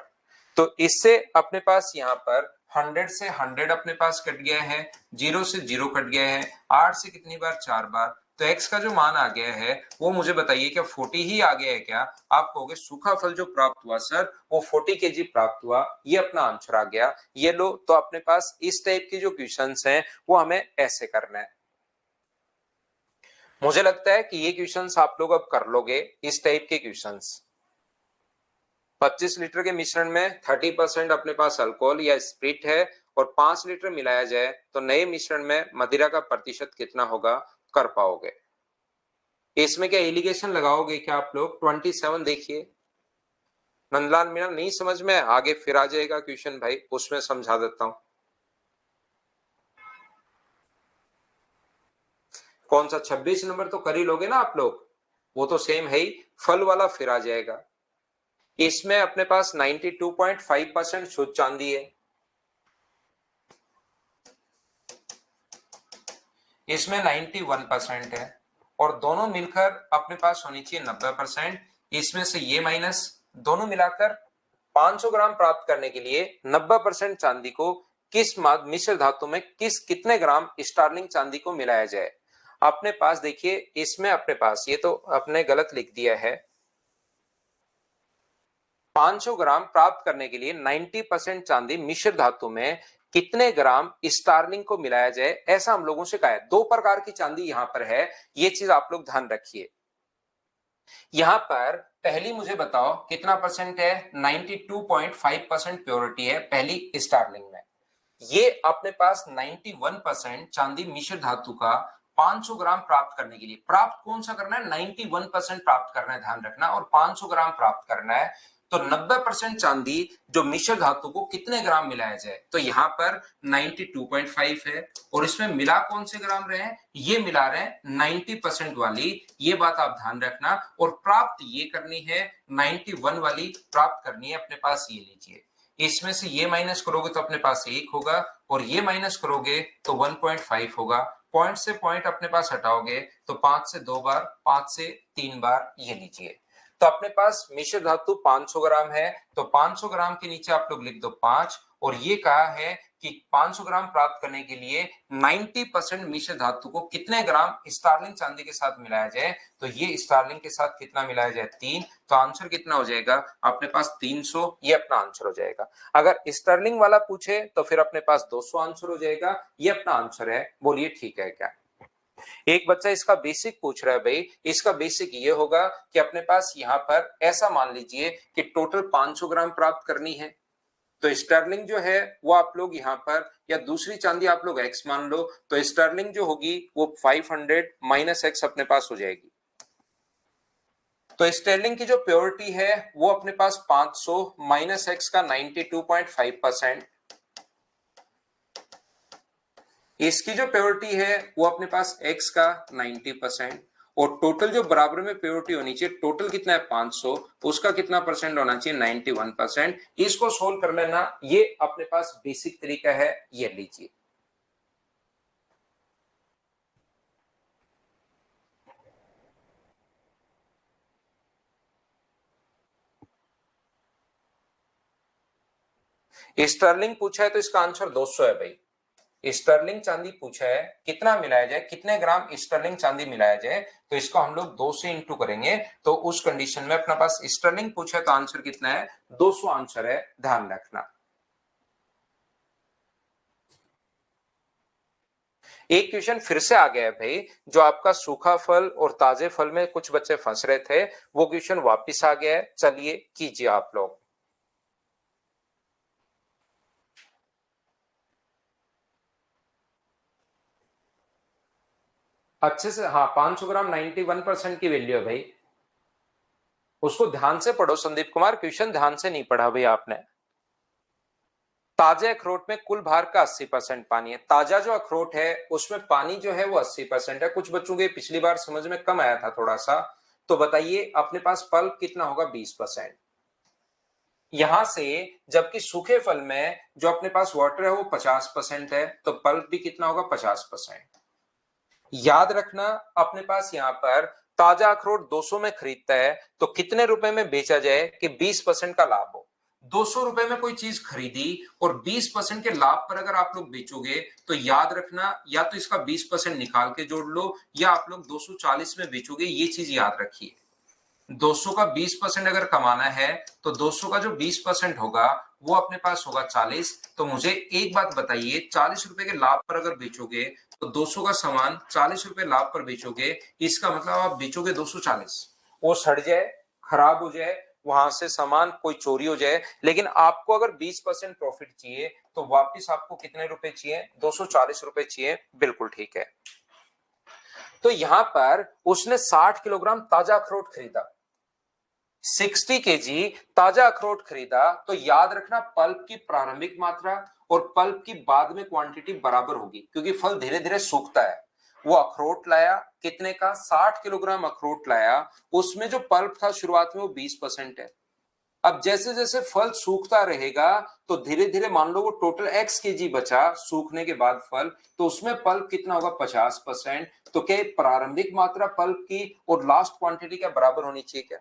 तो इससे अपने पास यहाँ पर 100 से 100 अपने पास कट गया है, 0 से 0 कट गया है, 8 से कितनी बार 4 बार। तो x का जो मान आ गया है वो मुझे बताइए क्या 40 ही आ गया है क्या? आप कहोगे सूखा फल जो प्राप्त हुआ सर वो 40 केजी प्राप्त हुआ, ये अपना आंसर आ गया। ये लो, तो अपने पास इस टाइप की जो क्वेश्चंस हैं वो हमें ऐसे करना है। मुझे लगता है कि ये क्वेश्चंस आप लोग अब कर लोगे, इस टाइप के क्वेश्चंस। 25 लीटर के मिश्रण में 30% अपने पास अल्कोहल या स्प्रिट है और 5 लीटर मिलाया जाए तो नए मिश्रण में मदिरा का प्रतिशत कितना होगा, कर पाओगे। इसमें क्या एलिगेशन लगाओगे क्या आप लोग? 27 देखिए। नंदलाल मीणा नहीं समझ में आगे फिर आ जाएगा क्वेश्चन भाई, उसमें समझा देता हूं। कौन सा 26 नंबर तो कर ही लोगे ना आप लोग, वो तो सेम है ही, फल वाला फिर आ जाएगा। इसमें अपने पास 92.5% शुद्ध चांदी है, इसमें 91% है और दोनों मिलकर अपने पास होनी चाहिए 90%। इसमें से ये माइनस, दोनों मिलाकर 500 ग्राम प्राप्त करने के लिए 90% चांदी को किस मिश्र धातु में कितने ग्राम स्टार्लिंग चांदी को मिलाया जाए। अपने पास देखिए इसमें अपने पास ये तो अपने गलत लिख दिया है। 500 ग्राम प्राप्त करने के लिए 90% चांदी मिश्र धातु में कितने ग्राम स्टार्लिंग को मिलाया जाए, ऐसा हम लोगों से कहा है। दो प्रकार की चांदी यहां पर है, ये चीज आप लोग ध्यान रखिए। यहां पर पहली मुझे बताओ कितना परसेंट है, 92.5% प्योरिटी है पहली स्टार्लिंग में। ये अपने पास 91% चांदी मिश्र धातु का 500 ग्राम प्राप्त करने के लिए, प्राप्त कौन सा करना है, 91% प्राप्त करना है, ध्यान रखना, और 500 ग्राम प्राप्त करना है। तो 90% चांदी जो मिश्र धातु को कितने ग्राम मिलाया जाए, तो यहां पर 92.5 है और इसमें मिला कौन से ग्राम रहे हैं, ये मिला रहे हैं 90% वाली, ये बात आप ध्यान रखना। और प्राप्त ये करनी है 91 वाली प्राप्त करनी है, अपने पास ये लीजिए। इसमें से ये माइनस करोगे तो अपने पास 1 होगा और ये माइनस करोगे तो 1.5 होगा। पॉइंट से पॉइंट अपने पास हटाओगे तो 5 से 2 बार, 5 से 3 बार, ये लीजिए। तो अपने पास मिश्र धातु 500 ग्राम है, तो 500 ग्राम के नीचे आप लोग लिख दो 5, और ये कहा है कि 500 ग्राम प्राप्त करने के लिए 90% मिश्र धातु को कितने ग्राम स्टार्लिंग चांदी के साथ मिलाया जाए, तो ये स्टार्लिंग के साथ कितना मिलाया जाए, 3। तो आंसर कितना हो जाएगा अपने पास, 300, ये अपना आंसर हो जाएगा। अगर स्टर्लिंग वाला पूछे तो फिर अपने पास 200 आंसर हो जाएगा, ये अपना आंसर है। बोलिए ठीक है क्या? एक बच्चा इसका बेसिक पूछ रहा है भाई, इसका बेसिक ये होगा कि अपने पास यहां पर ऐसा मान लीजिए कि टोटल 500 ग्राम प्राप्त करनी है, तो स्टर्लिंग जो है वो आप लोग यहां पर, या दूसरी चांदी आप लोग x मान लो, तो स्टर्लिंग जो होगी वो 500 माइनस x अपने पास हो जाएगी। तो स्टर्लिंग की जो प्योरिटी है वो अपने पास 500 माइनस x का 92.5%, इसकी जो प्योरिटी है वो अपने पास x का 90%, और टोटल जो बराबर में प्योरिटी होनी चाहिए, टोटल कितना है 500, उसका कितना परसेंट होना चाहिए, 91%। इसको सोल्व कर लेना, ये अपने पास बेसिक तरीका है, ये लीजिए। स्टर्लिंग पूछा है तो इसका आंसर 200 है भाई। स्टर्लिंग चांदी पूछा है कितना मिलाया जाए, कितने ग्राम स्टर्लिंग चांदी मिलाया जाए, तो इसको हम लोग 2 से इंटू करेंगे, तो उस कंडीशन में अपना पास स्टर्लिंग पूछा है तो आंसर कितना है, 200 आंसर है, ध्यान रखना। एक क्वेश्चन फिर से आ गया है भाई, जो आपका सूखा फल और ताजे फल में कुछ बच्चे फंस रहे थे, वो क्वेश्चन वापस आ गया है, चलिए कीजिए आप लोग। अच्छे से, हाँ 500 ग्राम 91% की वैल्यू है भाई, उसको ध्यान से पढ़ो संदीप कुमार, क्वेश्चन ध्यान से नहीं पढ़ा भाई आपने। ताजे अखरोट में कुल भार का 80% पानी है, ताजा जो अखरोट है उसमें पानी जो है वो 80% है। कुछ बच्चों के पिछली बार समझ में कम आया था थोड़ा सा, तो बताइए अपने पास पल्प कितना होगा, 20%। यहां से जबकि सूखे फल में जो अपने पास वाटर है वो 50% है, तो पल्प भी कितना होगा 50%। याद रखना अपने पास यहाँ पर ताजा अखरोट 200 में खरीदता है तो कितने रुपए में बेचा जाए कि 20% का लाभ हो। 200 रुपए में कोई चीज खरीदी और 20% के लाभ पर अगर आप लोग बेचोगे तो याद रखना या तो इसका 20% निकाल के जोड़ लो या आप लोग 240 में बेचोगे, ये चीज याद रखिए। 200 का 20% अगर कमाना है तो 200 का जो 20% होगा वो अपने पास होगा 40। तो मुझे एक बात बताइए, 40 रुपए के लाभ पर अगर बेचोगे तो 200 का सामान 40 रुपए लाभ पर बेचोगे, इसका मतलब आप बेचोगे 240, वो सड़ जाए, खराब हो जाए, वहां से सामान कोई चोरी हो जाए, लेकिन आपको अगर 20% प्रॉफिट चाहिए तो वापिस आपको कितने रुपए चाहिए, 240 रुपए चाहिए। बिल्कुल ठीक है। तो यहां पर उसने 60 किलोग्राम ताजा अखरोट खरीदा, 60 केजी ताजा अखरोट खरीदा, तो याद रखना पल्प की प्रारंभिक मात्रा और पल्प की बाद में क्वांटिटी बराबर होगी, क्योंकि फल धीरे धीरे सूखता है। वो अखरोट लाया कितने का, 60 किलोग्राम अखरोट लाया, उसमें जो पल्प था शुरुआत में वो 20% है। अब जैसे जैसे फल सूखता रहेगा तो धीरे धीरे मान लो वो टोटल x केजी बचा सूखने के बाद फल, तो उसमें पल्प कितना होगा 50%। तो क्या प्रारंभिक मात्रा पल्प की और लास्ट क्वांटिटी क्या बराबर होनी चाहिए क्या?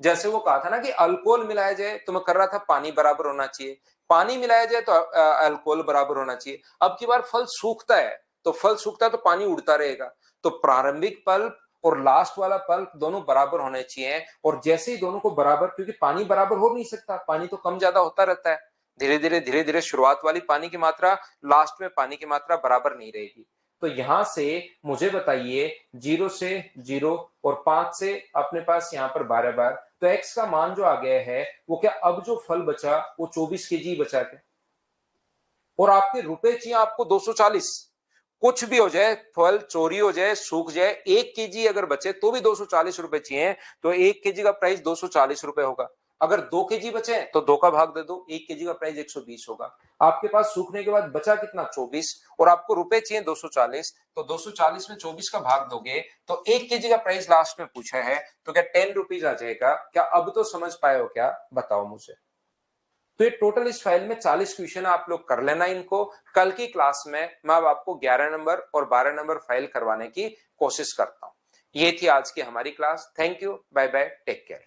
जैसे वो कहा था ना कि अल्कोहल मिलाया जाए तो मैं कर रहा था पानी बराबर होना चाहिए, पानी मिलाया जाए तो अल्कोहल बराबर होना चाहिए। अब की बार फल सूखता है तो फल सूखता है तो पानी उड़ता रहेगा, तो प्रारंभिक पल्प और लास्ट वाला पल्प दोनों बराबर होने चाहिए। और जैसे ही दोनों को बराबर, क्योंकि पानी बराबर हो नहीं सकता, पानी तो कम ज्यादा होता रहता है, धीरे धीरे शुरुआत वाली पानी की मात्रा लास्ट में पानी की मात्रा बराबर नहीं रहेगी। तो यहां से मुझे बताइए 0 से 0 और 5 से अपने पास यहाँ पर 12 बार, तो x का मान जो आ गया है वो क्या, अब जो फल बचा वो 24 केजी बचा क्या, और आपके रुपए चाहिए आपको 240। कुछ भी हो जाए, फल चोरी हो जाए, सूख जाए, 1 केजी अगर बचे तो भी 240 रुपए चाहिए, तो 1 केजी का प्राइस 240 रुपए होगा। अगर 2 केजी बचे तो 2 का भाग दे दो, 1 केजी का प्राइस 120 होगा। आपके पास सूखने के बाद बचा कितना 24, और आपको रुपए चाहिए 240, तो 240 में 24 का भाग दोगे तो 1 केजी का प्राइस लास्ट में पूछा है, तो क्या 10 रुपीज आ जाएगा क्या? अब तो समझ पाए हो क्या, बताओ मुझे। तो ये टोटल इस फाइल में 40 क्वेश्चन आप लोग कर लेना इनको। कल की क्लास में मैं अब आपको 11 नंबर और 12 नंबर फाइल करवाने की कोशिश करता हूं। ये थी आज की हमारी class. Thank you, bye bye, take care.